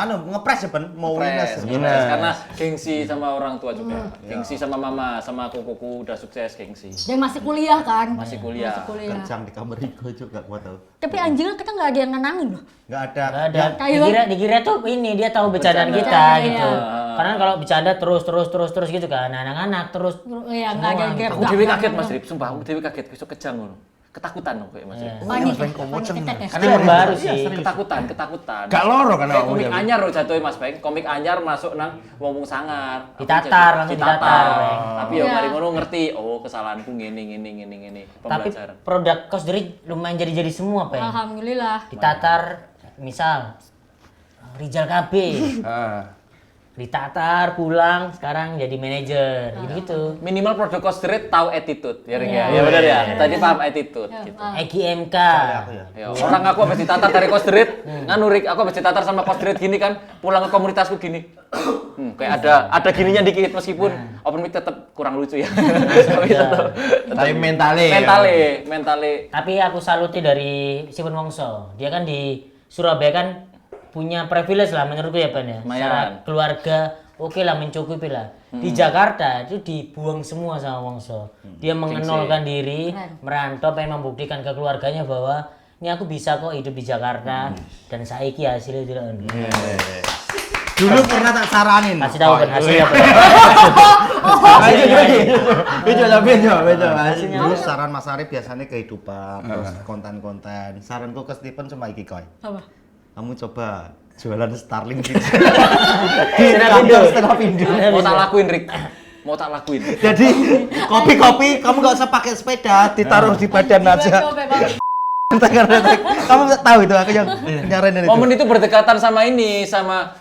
ngepres ya Ben, mau Press, minus. karena gengsi sama orang tua juga, gengsi sama mama, sama kuku udah sukses gengsi. dia masih kuliah kan Masih kuliah. Kencang di kamar Rico juga gua tahu. tapi anjingnya kita nggak ada yang nenangin loh Enggak ada. Nggak ada. Kayak- Dikira tuh ini dia tahu bercandaan kita Bercanda, gitu. iya. Karena kalau bercanda terus gitu kan, anak-anak terus. ya nggak ada yang gap Aku dewi kaget Mas Rip, sumpah aku dewi kaget, besok kejang ngono. Ketakutan loh kayak Mas Rip. panik Mas Bang, kamu panik cengar. attack ya Karena yang baru sih. Ketakutan. Gak loro kan Kayak awakmu komik ya? anyar loh jatuhnya Mas Bang. Komik anyar masuk nang wong sangar. Aku Ditatar, jadi- langsung ditatar, Bang. Tapi ya Iya. mari ngono ngerti, oh kesalahanku ngene. Tapi Pembelajaran. produk kos diri lumayan jadi semua, Pak. alhamdulillah Ditatar misal Rizal KB, ditatar pulang sekarang jadi manajer gitu. Minimal produk cost rate tahu attitude ya Ring ya. Iya. Iya benar ya. Tadi paham attitude gitu. Egi MK. Aku ya. Ya, orang aku habis ditatar dari cost rate, nganu Rik, aku habis ditatar sama cost rate gini kan, pulang ke komunitasku gini. Kayak ada gininya dikit meskipun open mic tetap kurang lucu ya. Tapi tetap Tapi mentale. mentale. Tapi aku saluti dari Stephen Wongso. Dia kan di Surabaya kan punya privilege lah menurutku ya Ban ya. Lumayan. Secara keluarga oke lah mencukupi lah. Di Jakarta itu dibuang semua sama Wongso. Dia mengenolkan diri, merantau pengen membuktikan ke keluarganya bahwa ini aku bisa kok hidup di Jakarta dan saiki hasilnya tidak Dulu pernah tak saranin. kasih tahu Ban hasilnya apa. Bejo. Dulu saran Mas Arif biasanya kehidupan, terus konten-konten. Saranku ke Stephen cuma iki koy. apa Kamu coba jualan Starling gitu. Di kantor stand up Indo. Mau tak lakuin Rik. Mau tak lakuin. Jadi kopi-kopi kamu nggak usah pakai sepeda, ditaruh di badan aja. Kamu tahu itu aku yang nyaranin itu. Momen itu berdekatan sama ini, sama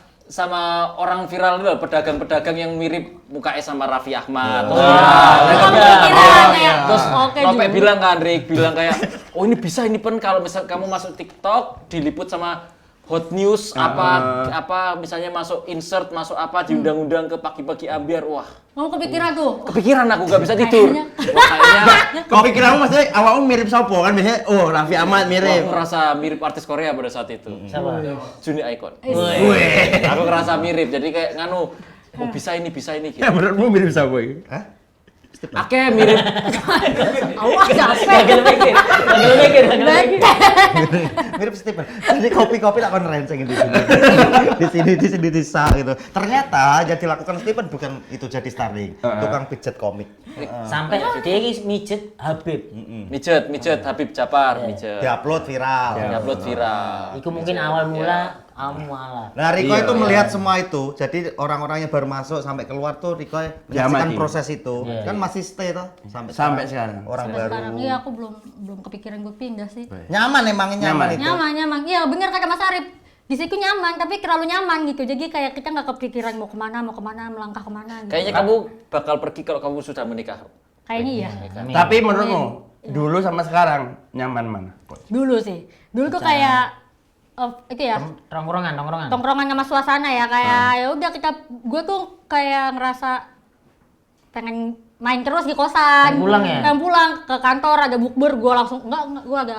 orang viral itu, pedagang-pedagang yang mirip mukanya sama Raffi Ahmad. Kamu pikiran ya Terus oke Nopek juga. bilang kan, Rick bilang kayak, oh ini bisa ini Pen kalau misal kamu masuk TikTok diliput sama hot news apa misalnya masuk insert masuk apa diundang-undang ke pagi-pagi ambiar, wah Kamu kepikiran tuh kepikiran aku gak bisa tidur. Wah, kayaknya Kepikiranmu maksudnya awakmu mirip sopo kan biasanya oh Raffi Ahmad aku mirip. ngerasa mirip artis Korea pada saat itu. Siapa? Juni Icon. Aku ngerasa mirip, jadi kayak nganu, oh bisa ini gitu. Ya menurutmu mirip sopo iki? Ake mirip. awas capek Gagal mikir. Mirip Stephen. Jadi kopi-kopi tak kon renceng di sini. Di sini disa gitu. Ternyata yang dilakukan Stephen bukan itu jadi Starling, tukang pijet komik. Sampai dia ini mijet Habib. Mijet Habib Japar, mijet. Diupload viral. Diupload viral. Itu mungkin awal mula mualah. Nah, Riko Iya, itu iya. melihat semua itu. Jadi orang-orang yang baru masuk sampai keluar tuh Riko menyaksikan Diamati. proses itu. Iya. Kan masih stay tuh Sampai sekarang. Orang sampai baru. sekarang iya aku belum kepikiran gue pindah sih Nyaman emangnya nyaman itu. nyaman iya bener kata Mas Arif di situ nyaman, tapi terlalu nyaman gitu. Jadi kayak kita nggak kepikiran mau kemana, melangkah kemana. Gitu. Kayaknya kamu bakal pergi kalau kamu sudah menikah. Kayaknya iya. Tapi menurutmu dulu sama sekarang nyaman mana? Dulu sih. Dulu tuh kayak itu ya. Tongkrongan. Tongkrongan sama suasana ya kayak ya udah gue tuh kayak ngerasa pengen main terus di kosan. Pengen pulang ke kantor ada bukber gue langsung enggak gue ada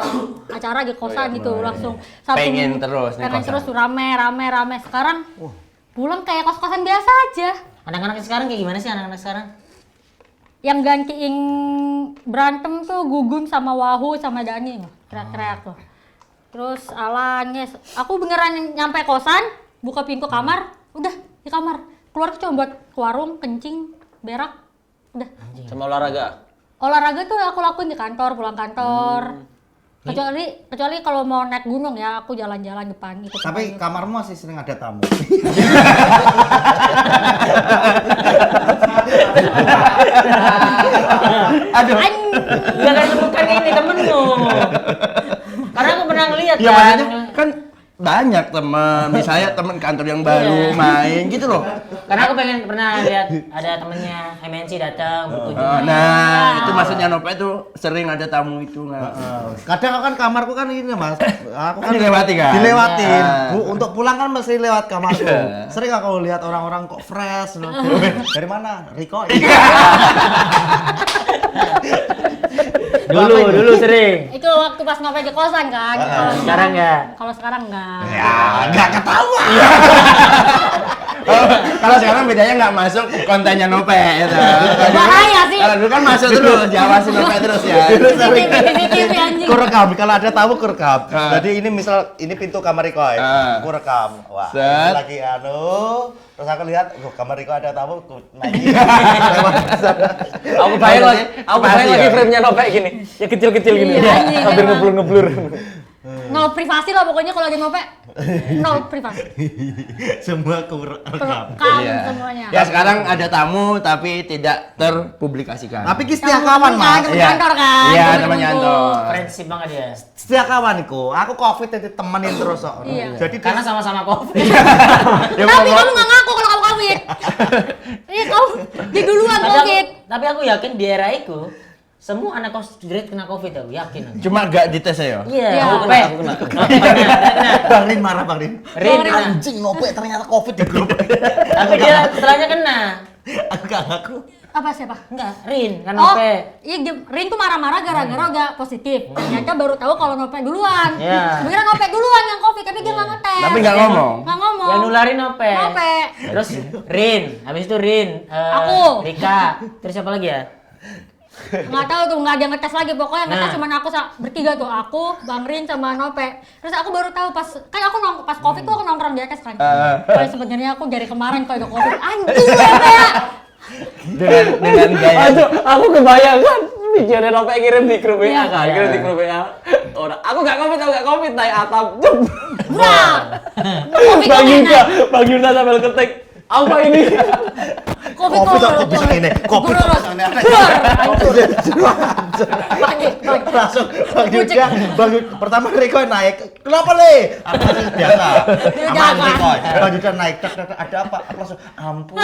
acara di kosan gitu langsung pengen terus nih pengen kosan. terus rame. Sekarang pulang kayak kos-kosan biasa aja. Anak-anak sekarang kayak gimana sih anak-anak sekarang? Yang gantiin berantem tuh Gugum sama Wahyu sama Dani teriak-teriak tuh. Terus Alan, aku beneran nyampe kosan, buka pintu kamar, udah di kamar. Keluar tuh cuma buat ke warung, kencing, berak, udah. Sama olahraga. Olahraga tuh aku lakuin di kantor, pulang kantor. Kecuali kalau mau naik gunung ya, aku jalan-jalan depan ikut. Tapi kamarmu masih sering ada tamu. Aduh. Jangan sebutkan ini temenmu. Karena aku pernah ngeliat Ya makanya kan banyak teman, misalnya teman kantor yang baru main gitu loh. Karena aku pernah lihat ada temennya MNC datang berkunjung. Nah, itu maksudnya Nope tuh sering ada tamu itu nggak? Kadang kan kamarku kan ini Mas, aku Kan dilewati kan? Dilewatin. Iya. Untuk pulang kan mesti lewat kamarku. Sering aku lihat orang-orang kok fresh. Dari mana? Riko. Dulu sering. Itu waktu pas ngopi di kosan kan. Sekarang enggak. Kalau sekarang enggak. Ya, nggak ketawa. Kalau sekarang bedanya nggak masuk kontennya Nope gitu. Bahaya sih. Kalau dulu kan masuk terus, diawasin Nope terus ya. CCTV anjing. Ku rekam, kalau ada tamu ku rekam. Jadi ini misal ini pintu kamar Riko ya. Ku rekam. Wah, Set. lagi terus aku lihat, kamar Riko ada tamu, ku naik. Aku bayang lagi, Pasti ya? frame-nya Nope gini. Ya kecil-kecil gini. Iya, anjing, Hampir emang. ngeblur-ngeblur. Nol privasi lah pokoknya kalau di ngopi. Nol privasi. Semua ku rekam. Rekam Iya. semuanya. Ya sekarang ada tamu tapi tidak terpublikasikan. Tapi ki setia kawan Mas. Temen Iya. kantor kan. Iya, temen teman kumpul. kantor. Friendship banget dia. Setia kawan iku. Aku Covid jadi temenin terus kok. Iya. Jadi Karena sama-sama covid. Ya, Tapi mau- kamu nggak ngaku kalau kamu covid. Iya kamu di duluan covid. Tapi aku yakin di era itu semua anak kos Dread kena covid aku yakin. aku. Cuma gak dites ya. Iya, Iya. Nope. Bang Rin marah Bang Rin. Rin kena. Anjing Nope ternyata Covid di grup. Tapi dia setelahnya kena. Aku gak ngaku. Apa siapa? Enggak, Rin kan Oh, Nope. iya Rin tuh marah-marah gara-gara udah positif. Ternyata baru tahu kalau Nope duluan. Iya. Sebenarnya Nope duluan yang covid, tapi dia nggak ngetes. Tapi nggak ngomong. Nggak ngomong. Yang nularin Nope. Nope. Terus Rin, habis itu Rin, Aku. Rika, terus siapa lagi ya? Nggak tahu tuh, nggak ada yang ngetes lagi. Pokoknya yang ngetes Nah. cuma aku bertiga tuh, aku, Bang Rin sama Nope. Terus aku baru tahu pas kan aku pas covid tuh aku nongkrong di atas kan. Kalau sebenarnya aku dari kemarin kalau ada covid anjing Nope ya. Dengan gaya. Aduh, aku kebayang kan videonya Nope ngirim di grup WA Iya. kan, ngirim di grup WA. Orang, aku nggak covid, naik atap. Jep. Wah. Covid Bang kok Yuda, enak. Bang Yuda sambil ketik. Apa ini? Covid Covid kok aku bisa ini. Covid Gurur. aku bisa ini. Hancur. Panik. Langsung Bang Yuda, pertama Riko naik. Kenapa le? Aku langsung biasa. Dia Aman jalan. Riko. Bang Yuda naik. Tak, ada apa? Aku langsung ampun.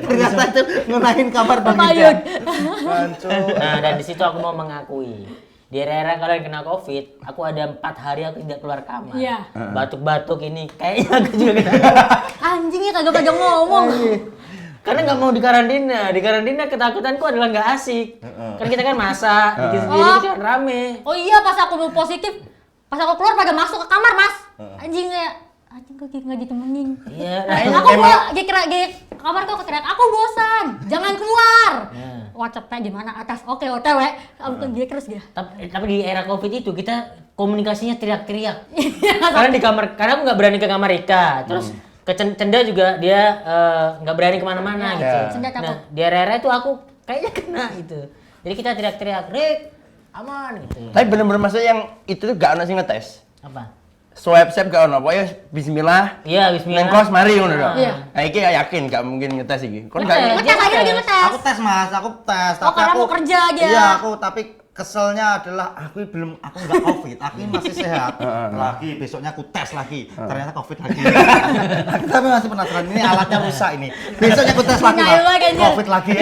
Ternyata itu ngenain kamar Bang Payut. Yuda. Hancur. Nah, dan di situ aku mau mengakui. Di era-era kalian kena covid, aku ada 4 hari aku tidak keluar kamar. Iya. Batuk-batuk ini, kayaknya aku juga kena. Anjingnya kagak pada ngomong. Karena nggak mau di karantina ketakutanku adalah nggak asik. Kan kita kan masak, bikin sendiri Oh. itu kan rame. Oh iya pas aku positif, pas aku keluar pada masuk ke kamar mas. Anjingnya, anjing kok nggak ditemenin. Iya, nah Aku di kamar tuh aku teriak, aku bosan, jangan keluar. WhatsApp-nya di mana atas, oke OTW, aku dia terus dia. tapi di era covid itu kita komunikasinya teriak-teriak. Karena di kamar, karena aku nggak berani ke kamar Rika. Terus ke Cenda juga dia nggak berani kemana-mana gitu. Cenda takut. Nah di era-era itu aku kayaknya kena gitu. Jadi kita teriak-teriak, Rik, aman gitu. Tapi bener-bener maksudnya yang itu tuh gak ono sing ngetes. Apa? Swab gak ono, pokoknya bismillah. Iya, bismillah. Neng kos mari ngono dong. Iya. Nah iki yakin gak mungkin ngetes iki. Kon Ngetes. gak Ngetes lagi lagi ngetes. Aku tes mas, aku tes. Oh, karena mau kerja aja. Iya, aku tapi keselnya adalah aku nggak covid, aku masih sehat. Lagi besoknya aku tes lagi, ternyata covid lagi. Aku tapi masih penasaran, ini alatnya rusak ini. Besoknya aku tes lagi, Denial Pak. lagi, anjir. Covid lagi.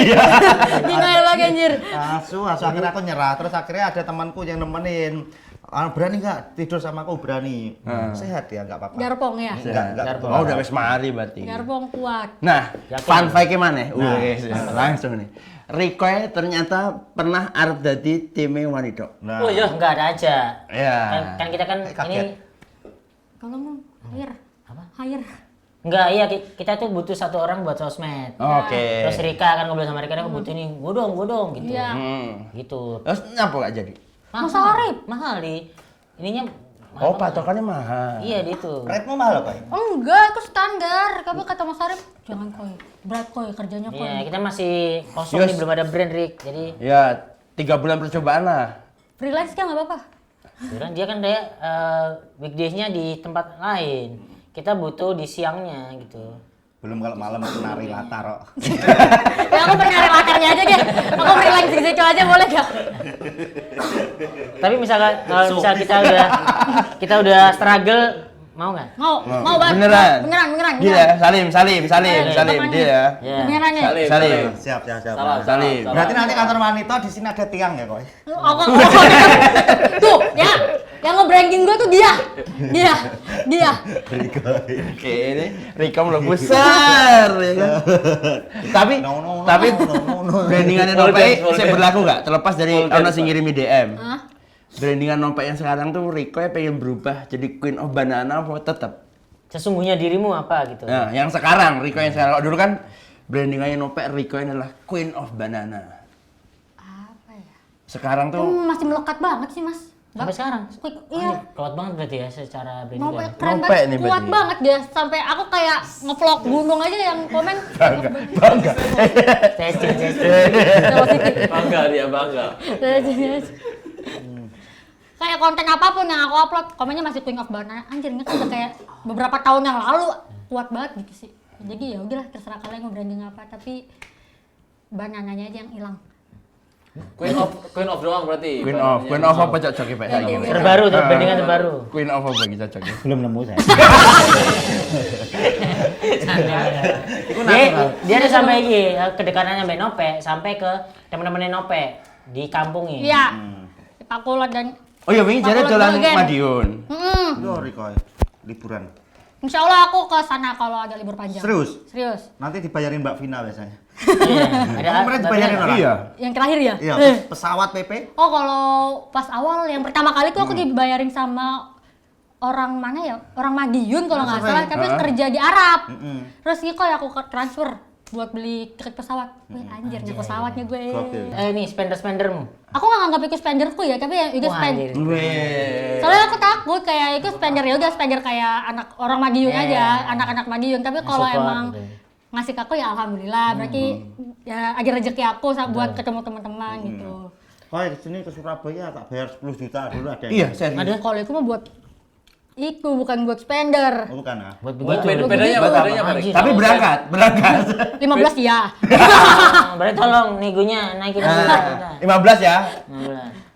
Denial lagi anjir. Asu akhirnya aku nyerah. Terus akhirnya ada temanku yang nemenin. Berani nggak tidur sama aku? Berani. Sehat ya, nggak apa-apa. Garpong ya. Enggak. Oh, udah wis mari berarti. Garpong kuat. Nah, Yakin? fun fact-nya mana? Wih, langsung nih. Riko ternyata pernah arep dadi time wanita. Nah, Oh iya. Enggak ada aja. Ya. Kan kita kan Kaget. ini Kalau mau hire. Apa? Hire. enggak iya kita tuh butuh satu orang buat sosmed. Oke. Terus Rika kan ngobrol sama Rika, aku butuh ini, gue dong gitu. Iya. Gitu. Terus nyapa gak jadi? Masa Arif? Mahal di ininya. Oh, patokannya mahal. Iya di itu. rate-mu mahal apa ya? Enggak, itu standar. Kamu kata Mas Arif, jangan koi. Berat koi, kerjanya koi. Iya, kita masih kosong Yes. nih, belum ada brand Rik. Jadi Ya, 3 bulan percobaan lah. Freelance kan nggak apa-apa. dia kan weekdays-nya di tempat lain. Kita butuh di siangnya gitu. Belum kalau malam nari latar kok. Ya aku pernah relatarnya aja deh. Aku freelance di situ aja boleh gak? Tapi misalkan kalau misal kita udah struggle, mau nggak? Mau banget. Beneran. Beneran. Gila, Salim. Temannya. Dia ya. Ya. Beneran nih. Salim. Siap. Salam. Salim. Berarti nanti kantor wanita di sini ada tiang ya, Koy? Tuh, ya. Yang nge-branding gue tuh dia. Oke, ini Riko belum besar ya kan. Tapi No. brandingannya Full Nopek dance. saya berlaku nggak? Terlepas dari Full dance, ono sing ngirimi DM. Hah? Brandingan Nopek yang sekarang tuh Riko pengen berubah jadi Queen of Banana apa tetap? Sesungguhnya dirimu apa gitu. Nah, yang sekarang Riko yang sekarang. Kalau dulu kan brandingannya Nopek Riko adalah Queen of Banana. Apa ya? Sekarang tuh Masih melekat banget sih, Mas. Sampai sekarang. Iya. Kuat banget berarti ya secara Mau branding. keren Nopek banget, nih kuat berarti. banget dia. Sampai aku kayak ngevlog gunung aja yang komen. bangga. Bangga dia, bangga. Kayak konten apapun yang aku upload, komennya masih Queen of Banana. Anjir, ini kan udah kayak beberapa tahun yang lalu kuat banget gitu sih. Jadi ya udahlah terserah kalian mau branding apa, tapi banananya aja yang hilang. Queen of doang berarti. Queen of apa cocok ya Pak? Terbaru, brandingan terbaru. Queen of apa lagi cocok ya? Belum nemu saya. Dia ada sampai iki kedekatannya sampai Nope sampai ke teman-temannya Nope di kampung ini. Iya. Di Pakulan dan Oh iya, wingi jare Pakulan dolan Golgen. Madiun. Lori Koy, liburan. Insya Allah aku ke sana kalau ada libur panjang. Serius. Nanti dibayarin Mbak Vina biasanya. Iya, Oh, mereka dibayarin orang? Iya. Yang terakhir ya? Iya, pesawat PP. Oh, kalau pas awal yang pertama kali tuh aku dibayarin sama orang mana ya? Orang Madiun kalau nggak salah, tapi kerja di Arab. Terus ini kok aku transfer buat beli tiket pesawat. Wih, anjir, nih pesawatnya gue. Gokil. Ini spender-spendermu. Aku nggak nganggap itu spenderku ya, tapi ya itu Wah, spend. anjir. Weh. Soalnya aku takut kayak itu spender ya udah spender kayak anak orang Madiun Iya. aja, anak-anak Madiun. Tapi kalau Support emang gitu. ngasih ke aku ya alhamdulillah, berarti ya ada rezeki aku buat ketemu teman-teman gitu. Koy, kesini ke Surabaya tak bayar 10 juta dulu ada. Iya, serius. Ada Kalau itu mah buat itu bukan buat spender. Oh, bukan ah. buat Oh, begitu. bedanya Begitu. apa? Anjir. Tapi berangkat. 15 ya. Berarti tolong negonya naikin dulu. 15 ya.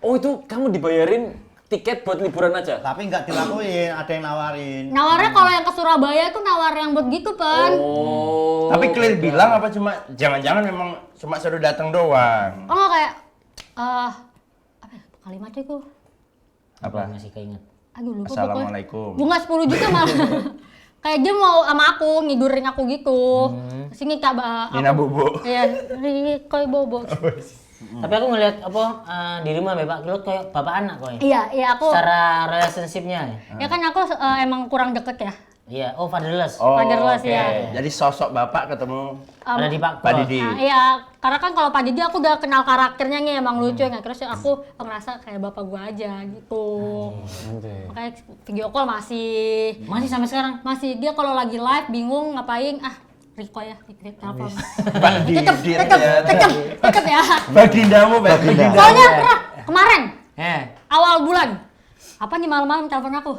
15. Oh itu kamu dibayarin tiket buat liburan aja? Tapi nggak dilakuin, ada yang nawarin. Nawarnya kalau yang ke Surabaya tuh nawar yang buat gitu, Pan. Oh. Tapi clear bilang apa cuma jangan-jangan memang cuma suruh datang doang. Oh, nggak kayak apa ya, kalimatnya itu? Apa? Masih keinget. Aduh, lupa pokoknya. Assalamualaikum. Bunga 10 juta malah. Kayak dia mau sama aku, ngidurin aku gitu. Sini Kak, Nina Bobo. Iya, ini koi bobo. Tapi aku ngeliat apa dirimu sama Bapak Kilut kayak bapak anak kok ya. Iya, aku. Secara relationship-nya ya. Ya kan aku emang kurang deket ya. Iya, oh fatherless. Oh, Fatherless, oke. ya. Jadi sosok bapak ketemu Ada di Pak Pak Kos. Didi. Nah, iya, karena kan kalau Pak Didi aku udah kenal karakternya nih emang lucu ya, terus aku ngerasa kayak bapak gua aja gitu. Makanya video call masih Masih sampai sekarang. masih dia kalau lagi live bingung ngapain Riko ya di telepon. Pak Didi. Tetep ya. Bagindamu, Baginda. Soalnya pernah kemarin Eh, awal bulan apa nih malam-malam telepon aku.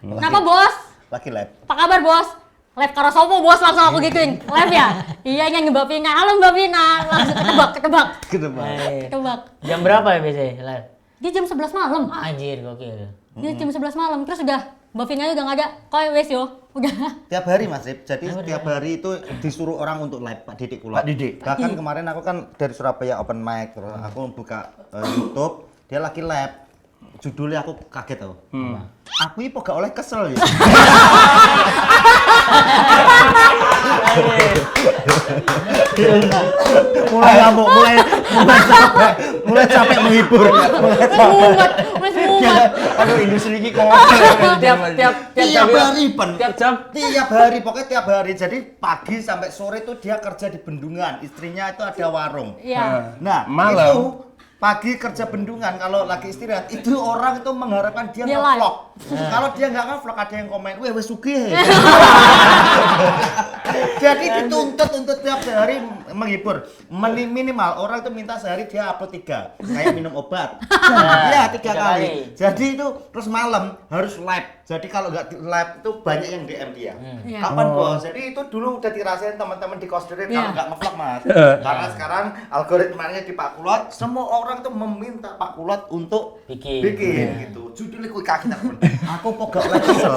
Kenapa bos? Lagi live. Apa kabar bos? Live Karasopo bos, langsung aku gituin. Live ya? Iya nyanyi Mbak Vina. Halo Mbak Vina. Langsung ketebak. Gitu, Bang. eh, Ketebak. jam berapa ya biasanya live? Dia jam 11 malam. Anjir, gokil. Dia jam 11 malam. Terus udah, Mbak Vina udah nggak ada. Koi wes yo. Udah. Tiap hari Mas Rip, jadi tiap hari itu disuruh orang untuk live Pak Didik Kulot. Pak Didik. Bahkan kemarin aku kan dari Surabaya open mic, terus aku buka YouTube, dia lagi live. Judulnya aku kaget tau. Aku ini kok gak oleh kesel ya. Mulai ngamuk, mulai capek menghibur. Mumet, wes mumet. Aduh industri ini kok. tiap Tiap hari, Pen. tiap jam. Tiap hari, pokoknya tiap hari. Jadi pagi sampai sore itu dia kerja di bendungan. Istrinya itu ada warung. Iya. Nah, Malam. itu pagi kerja bendungan, kalau lagi istirahat, itu orang itu mengharapkan dia Dia nge-vlog. Kalau dia nggak nge-vlog, ada yang komen, weh sugih. Jadi dituntut untuk tiap hari menghibur. Minimal orang itu minta sehari dia upload 3, kayak minum obat. Iya, 3 kali. Jadi itu terus malam harus live. Jadi kalau nggak live itu banyak yang DM dia. Iya. Kapan bos? Jadi itu dulu udah dirasain teman-teman di Kos Deret Iya. kalau nggak nge-vlog Mas. Karena sekarang algoritmanya di Pak Kulot, semua orang tuh meminta Pak Kulot untuk bikin gitu. Judulnya kuwi kaget aku. Aku kok gak oleh kesel.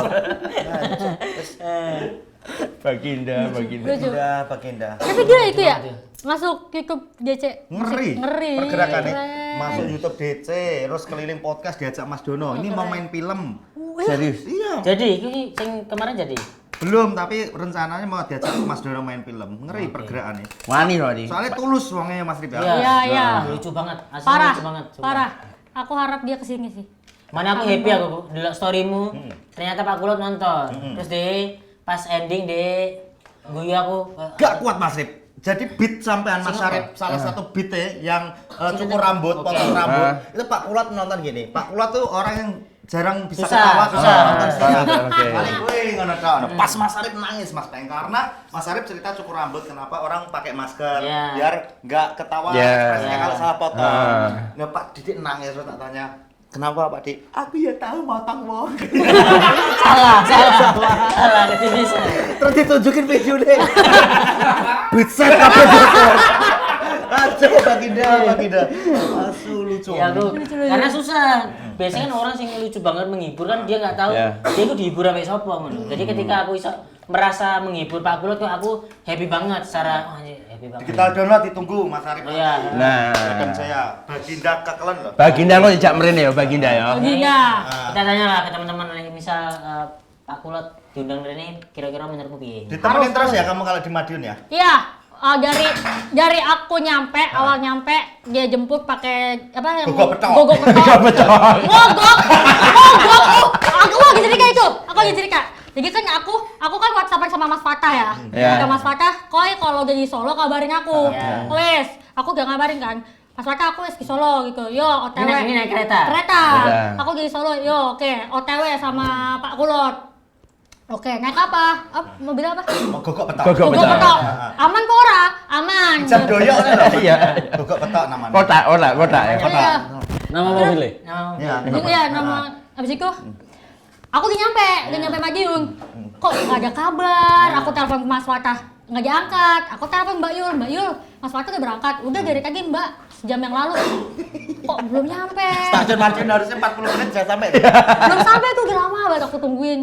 Baginda. Lucu. Baginda. Tapi gila itu ya, masuk YouTube DC. Ngeri. Ngeri. Pergerakannya Keren. masuk YouTube DC, terus keliling podcast diajak Mas Dono. Ini mau main film. Serius. Iya. Jadi, ini yang kemarin jadi. Belum, tapi rencananya mau diajak Mas Dono main film. Ngeri pergerakannya. Wani loh nih. Soalnya tulus uangnya Mas Rip ya. Iya, iya. Lucu banget. Asli Parah, lucu banget. sumpah. parah. Aku harap dia kesini sih. Mana aku happy aku delok storymu. Ternyata Pak Kulot nonton. Terus deh pas ending deh guyu aku. Gak kuat Mas Rip. Jadi beat sampean Mas Syarif, salah satu beat yang cukur rambut, potong rambut. Itu Pak Kulot nonton gini. Pak Kulot tuh orang yang jarang bisa Susah, ketawa susah. kalau nonton stand up. Oke. Paling gue ngono tok. Pas Mas Syarif nangis Mas Peng karena Mas Syarif cerita cukur rambut kenapa orang pakai masker Iya. biar nggak ketawa Iya. ekspresinya kalau salah potong. Ah. Nah Pak Didik nangis terus tak tanya, "Kenapa Pak Dik?" "Aku ya tahu motong wong." Salah ketidisan. Terus ditunjukin video deh. Buset kabeh bocor. Aduh Baginda. Asu lucu. Ya aku karena susah. Biasanya kan orang sing lucu banget menghibur kan dia nggak tahu Iya. dia itu dihibur sampai sapa ngono. Jadi ketika aku bisa merasa menghibur Pak Kulot tuh aku happy banget secara happy banget. Kita download ditunggu Mas Arif. Iya. Nah. Rekan saya Baginda kekelen loh. Baginda lo dijak meren ya Baginda ya. Baginda. Kita tanya lah ke teman-teman yang misal Pak Kulot diundang ini kira-kira menurutmu piye? Ditemenin terus ya kamu kalau di Madiun ya? Iya, dari aku nyampe, awal nyampe dia jemput pakai apa yang Gogok petok. Gogok petok. Mogok. Aku lagi cerita itu. Aku lagi cerita. Jadi kan aku kan WhatsAppan sama Mas Fatah ya. Iya. Kata Mas Fatah, "Koi kalau udah di Solo kabarin aku." Iya. Wes, aku gak ngabarin kan. Mas Fatah aku wes di Solo gitu. Yo, OTW. Ini naik kereta? Kereta. Kereta. Aku di Solo. Yo, oke, OTW sama Pak Kulot. Oke, naik apa? Mobil apa? Mau gogok petok. Gogok Gogok petok. petok. Aman kok ora? Aman. Jam doyo loh. Iya. Gogok petok namanya. Kota ya. Iya. Nama mobilnya? Iya. Iya, nama abis itu aku udah nyampe Madiun. Kok nggak ada kabar? Aku telepon Mas Fatah nggak diangkat. Aku telepon Mbak Yul, Mas Fatah udah berangkat. Udah dari tadi Mbak, sejam yang lalu. Kok belum nyampe? Stasiun Madiun harusnya 40 menit sudah sampai. Belum sampai tuh, udah lama banget aku tungguin.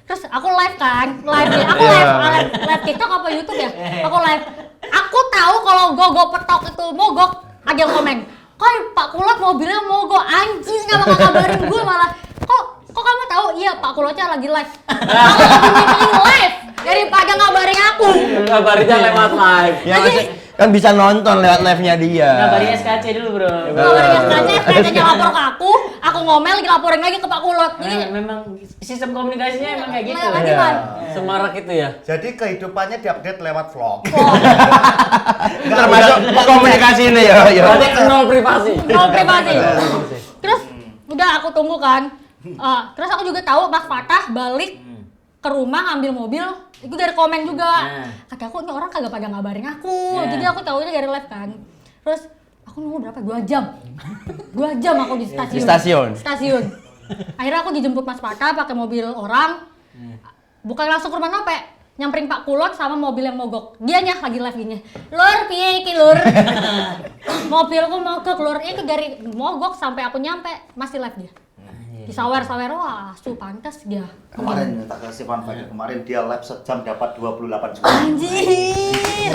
Terus aku live kan, live TikTok apa YouTube ya? Aku live. Aku tahu kalau gogok petok itu mogok, ada yang komen. Kok Pak Kulot mobilnya mogok, anjing nggak bakal ngabarin gue malah. Kok kamu tahu? Iya Pak Kulotnya lagi live. Aku lebih milih live daripada ngabarin aku. Kabarnya lewat live. Ya masih kan bisa nonton lewat live-nya dia. Ngabarin SKC dulu, Bro. Ngabarin SKC lapor ke aku ngomel lagi laporin lagi ke Pak Kulot. Jadi Memang sistem komunikasinya emang kayak gitu. lewat gimana? Semarak itu ya. Jadi kehidupannya diupdate lewat vlog. Termasuk komunikasi ini ya. Berarti nol privasi. Nol privasi. Terus udah aku tunggu kan. Terus aku juga tahu Mas Fatah balik ke rumah ngambil mobil. Itu dari komen juga. Kata aku ini orang kagak pada ngabarin aku. Jadi aku tahunya dari live kan. Terus aku nunggu berapa? 2 jam. 2 jam aku di stasiun. Di stasiun? Stasiun. Akhirnya aku dijemput Mas Fatah pakai mobil orang. Bukan langsung ke rumah Nope. Nyamperin Pak Kulot sama mobil yang mogok. Dianya lagi live gini. Lur, piye iki lur? Mobilku mogok keluar itu dari mogok sampai aku nyampe masih live dia. Disawer-sawer, wah asu pantas dia. Kemarin tak kasih fun fact, kemarin dia live sejam dapat 28 juta. Anjir.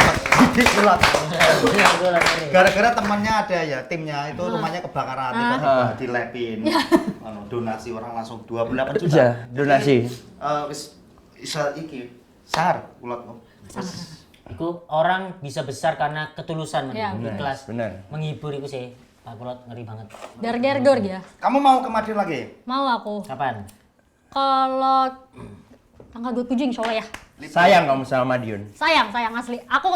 Gara-gara temannya ada ya, timnya itu rumahnya kebakaran, tiba-tiba dilepin. Donasi orang langsung 28 juta. Iya, donasi. Wis isa iki sar ulatmu. Iku orang bisa besar karena ketulusan, Iya, ikhlas, bener. menghibur itu sih. Pak Kulot ngeri banget. Dar-dar-dor dia. Kamu mau ke Madiun lagi? Mau aku. Kapan? Kalau tanggal 27 insya Allah ya. Sayang kamu sama Madiun. Sayang asli. Aku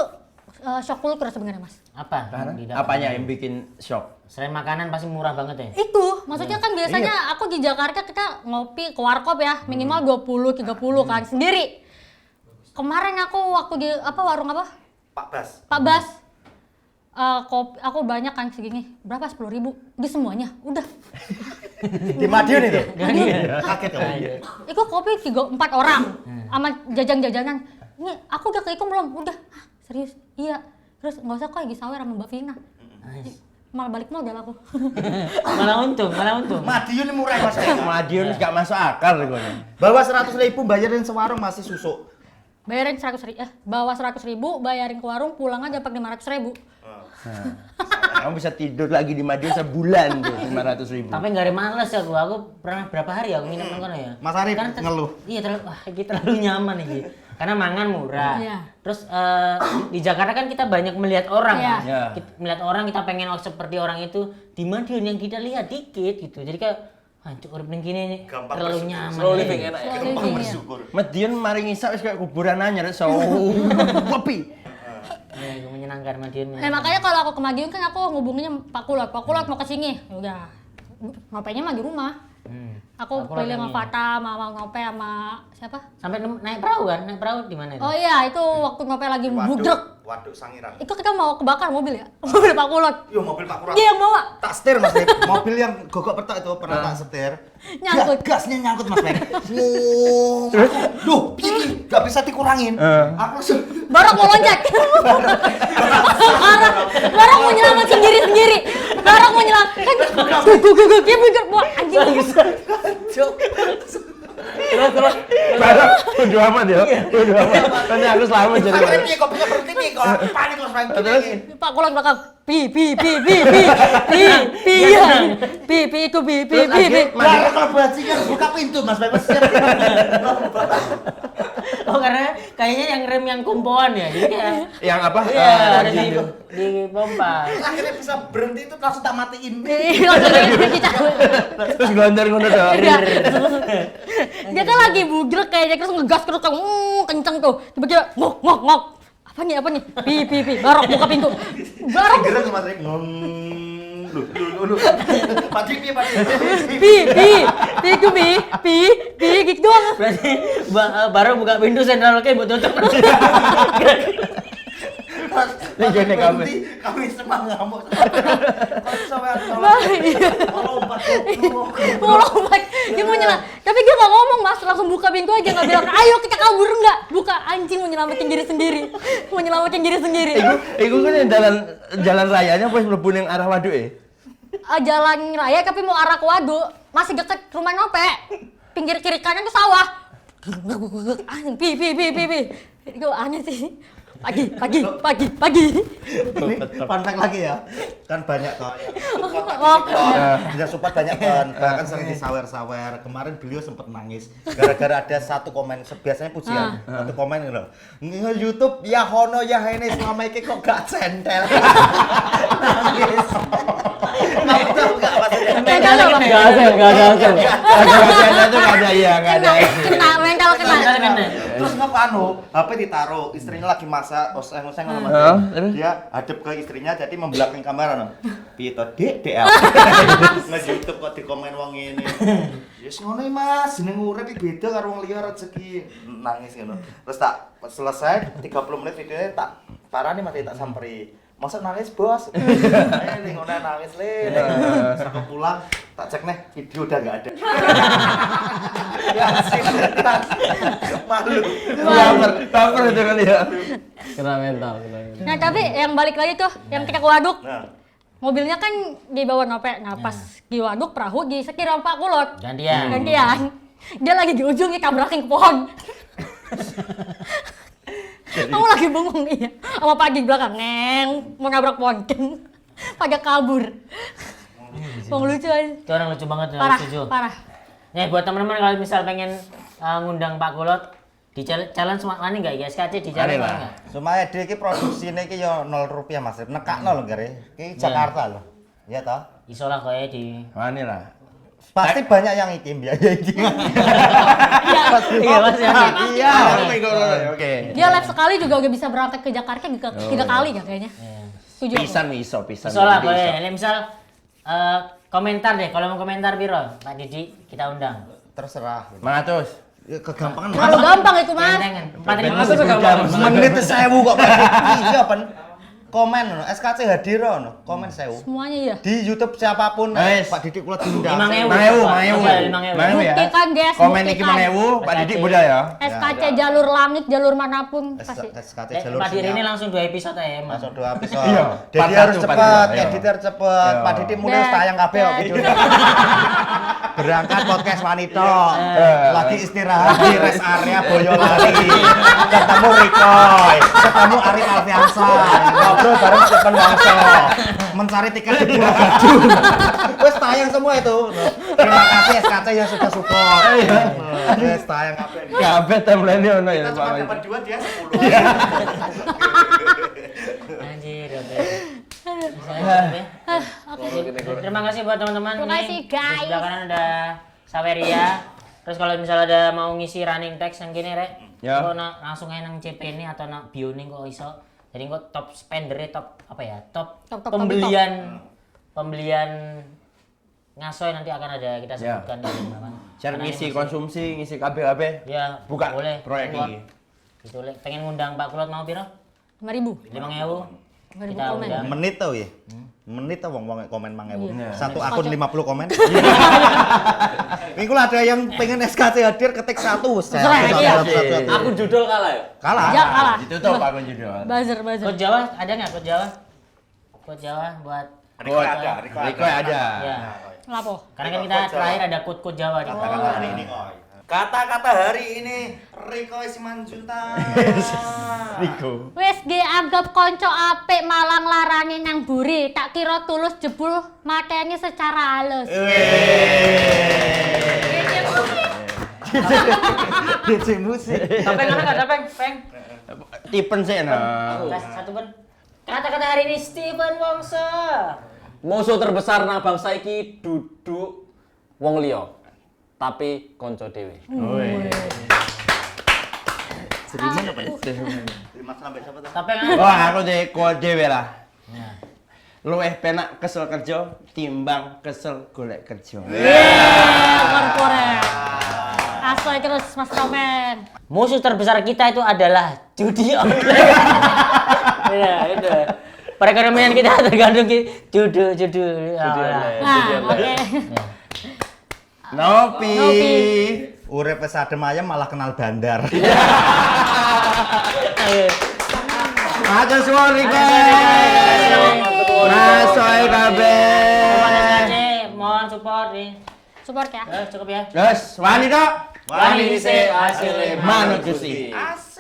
shock kultur sebenarnya mas. Apa? Apanya yang bikin shock? Selain makanan pasti murah banget ya? Itu, maksudnya kan biasanya aku di Jakarta kita ngopi ke warkop ya, minimal 20-30 kan, sendiri. Kemarin aku waktu di warung apa? Pak Bas. Pak Bas. Kopi, aku banyak kan segini, berapa 10.000 di semuanya, udah. Di Madiun itu. Kaget kamu. Itu kopi 3-4 orang, sama jajan-jajanan. Ini aku udah kehitung belum? Udah. Hah, serius? Iya. Terus nggak usah kok lagi sawer sama Mbak Vina. Malah balik modal aku. malah untung. Madiun ini murah Mas. Madiun nggak masuk akal gue. Bawa 100.000 bayarin sewarung masih susuk. Bayarin 100.000, bawa 100.000, bayarin ke warung, pulang aja pakai 500.000. Kamu bisa tidur lagi di Madiun sebulan tuh 500.000. Tapi nggak ada males ya gua. Aku pernah berapa hari aku nginep nang kono ya. Mas Arif ngeluh. Iya terlalu nyaman nih. Karena mangan murah. Iya. Terus di Jakarta kan kita banyak melihat orang Iya. kan. Iya. Melihat orang kita pengen seperti orang itu. Di Madiun yang kita lihat dikit gitu. Jadi kayak hancur urip ning kene Gampang terlalu bersyukur. nyaman. Slow ya. living enak ya. Gampang bersyukur. Madiun mari ngisap wis kayak kuburan anyar so. Kopi. Ya, menyenangkan Madiun. Makanya kalau aku ke Madiun kan aku ngubunginnya Pak Kulot mau ke sini. Ya udah. Ngopenya mah di rumah. Aku Pak Kulot pilih sama ini. Fata, mau ngope sama siapa? Sampai naik perahu kan? Naik perahu di mana itu? Oh iya, itu waktu ngope lagi budrek. Waduk Sangiran. Itu kita mau kebakar mobil ya? Mobil Pak Kulot. Yo mobil Pak Kurat. Dia yang bawa. Tak setir Mas Bek. Mobil yang gogok petok itu pernah tak setir. Nyangkut. Gasnya nyangkut Mas Bek. Duh, piye gak bisa dikurangin. Aku langsung Barok mau loncat. Barok mau nyelamat sendiri. Barok mau nyelamat. Kan guguk dia mikir, wah anjing. Terus. Udah amat ya. Udah amat. Tanya aku selamat jadi. berhenti kok bisa berhenti nih kok panik Mas Bek. Terus? Pak Kulot belakang. Pi itu pi. Lah kalau bajingan buka pintu Mas Bek. Oh karena kayaknya yang rem yang kumpuan ya. Jadi kayak Yang apa? iya ada Gitu. di pompa. Akhirnya bisa berhenti itu langsung tak matiin. Langsung dicabut. Terus gondar doang. Iya. Dia kan lagi budrek kayaknya terus ngegas terus kan kenceng tuh. Tiba-tiba ngok. Apa nih? Pi. Barok buka pintu. Barok. Gereng Mas Bek. Lu. Padik piye Padik? Pi gitu doang. Berarti baru buka pintu sendal kayak buat tutup. Ini gini kami. Kami semang ngamuk. Kok sampai aku tolak. Mau lompat. Dia mau nyelam. Tapi dia nggak ngomong mas, langsung buka pintu aja nggak bilang, ayo kita kabur nggak. Buka anjing mau nyelamatin diri sendiri. Iku kan yang jalan rayanya pas mlebu ning arah waduk ya. Jalan raya tapi mau arah ke waduk, masih deket rumah Nope. Pinggir kiri kanan tuh sawah. Anjing pi. Itu aneh sih. Pagi. Ini pantek lagi ya. Kan banyak kok. Oh. Bisa support banyak kan. Bahkan sering disawer-sawer. Kemarin beliau sempat nangis gara-gara ada satu komen, biasanya pujian. Satu komen gitu. Nge YouTube ya hono ya ini selama ini kok gak centel. Nangis. Kamu tahu enggak maksudnya? Mental apa? Enggak ada. Ada tuh enggak ada ya, enggak ada. Kena mental kena. Terus HP ditaruh, istrinya lagi masak, oseng-oseng sama Mas. Dia hadap ke istrinya jadi membelakangi kamera no. Piye to, Dek? Nge-YouTube kok dikomen wong ngene. Ya wis ngono Mas, jeneng urip iki beda karo wong liya rezeki. Nangis ngono. Terus tak selesai 30 menit videonya tak parani Mas tak samperi. Masa nangis bos? Ning ngono nangis le. Sampai pulang tak cek nih video udah enggak ada. Ya sih. Malu. Baper itu kan ya. Kena mental. Nah tapi yang balik lagi tuh, yang kita ke waduk. Nah, mobilnya kan di bawah nope. Nah pas di waduk perahu di sekira Pak Kulot. Gantian. Dia lagi di ujungnya tabrakin ke pohon. Kamu lagi bengong iya. Sama Pak di belakang mau nabrak pohon. Pada kabur. Wong lucu aja. Itu orang lucu banget, Parah, setuju. parah. Nih buat teman-teman kalau misal pengen ngundang Pak Kulot di challenge wani enggak ya SKC di challenge Wani lah. enggak? Supaya dia ki produksine ki yo 0 rupiah Mas. Nekakno lho gare. Ki Jakarta lho. Ya toh? Iso lah kowe di Wani lah. Pasti banyak yang iki biaya iki. Iya Mas ya. Iya. Oke. Dia live sekali juga udah bisa berangkat ke Jakarta 3 kali ya kayaknya. Setuju. aku. Pisan iso. Iso lah kowe. Ini misal komentar deh, kalau mau komentar biro, Pak Didi kita undang. Terserah. 100. Ya, kegampangan Terlalu gampang itu Mas. Kentengan. 4.000. Masa segampang menit 1000 kok. Iya pen. Komen no, SKC hadir no, komen 1000. Semuanya iya. Di YouTube siapapun Wes. Pak Didik kula diundang. 5.000. 5.000 ya. Buktikan, guys, Komen iki buktikan. 5.000, Pak Didik budal ya. SKC jalur langit, jalur manapun pasti. SKC jalur Pak Didi ini sinyal. langsung 2 episode ya, Mas. Masuk 2 episode. Iya. Dedi Part harus 1, part cepet, 2, iya. editor cepet. Iya. Pak Didik mulai Dan- tayang kabeh kok video. Berangkat podcast wanita. Lagi istirahat di rest area Boyolali. Ketemu Rikoy, ketemu Arif Alfiansa. Ngobrol bareng Stephen Wangso. Mencari tiket di Pulau Gadung. Wes tayang semua itu. Terima kasih SKC yang sudah support. Wes tayang kabeh. Kabeh timeline ono ya, Kita Pak. cuma dapat 2 dia 10. Anjir, oke. Misalnya, terima kasih buat teman-teman. Terima kasih, Nih, guys. Di sebelah kanan ada Saveria. Terus kalau misalnya ada mau ngisi running text yang gini, Rek, Ya. kok langsung aja nang CP ini atau nang bio nih kok iso. Jadi kok top spender top apa ya? Top, Top, pembelian ngasoy nanti akan ada kita Ya. sebutkan di mana. Share Karena ngisi ini konsumsi, ngisi KB. Ya, Buka boleh. proyek Buat. ini. Gitu, Lek. Pengen ngundang Pak Kulot mau piro? 5.000. 5.000. 5.000 Kita komen. undang. Menit tau ya? Menit tau wong komen 5.000. Iya. Satu akun 50 komen. Ini kalau ada yang pengen SKC hadir ketik 1. Terserah, iya. Aku judul kalah ya. Kalah. Ya kalah. Ditutup akun judul. Buzzer. Kode Jawa ada nggak kode Jawa? Kode Jawa buat Riko ada. ya. Lapo. Karena kan kita terakhir ada kode Jawa di Hari ini kok. Kata-kata hari ini Riko Simanjunta. Riko. Wes ge anggap konco apik malang larane nang buri, tak kira tulus jebul mateni secara halus. DC musik. Topeng mana nggak topeng? Peng. Tipen sih nah. Satu pun. Kata-kata hari ini Stephen Wongso. Musuh terbesar nang bangsa iki duduk wong liya, tapi konco dhewe. Topeng Wah, aku deh kode dhewe lah. Luweh penak kesel kerja timbang kesel golek kerja. Korporat. Asoy terus Mas Topeng. Musuh terbesar kita itu adalah judi online. Iya, itu. Perekonomian kita tergantung judi. Nah, oke. Nopi. Urip wis adem ayem malah kenal bandar. Aja suara Riko. Masoy kabeh. Mohon support nih. Support ya. Cukup ya. Guys, wani tok. Wani se hasilnya Manut Gusti. As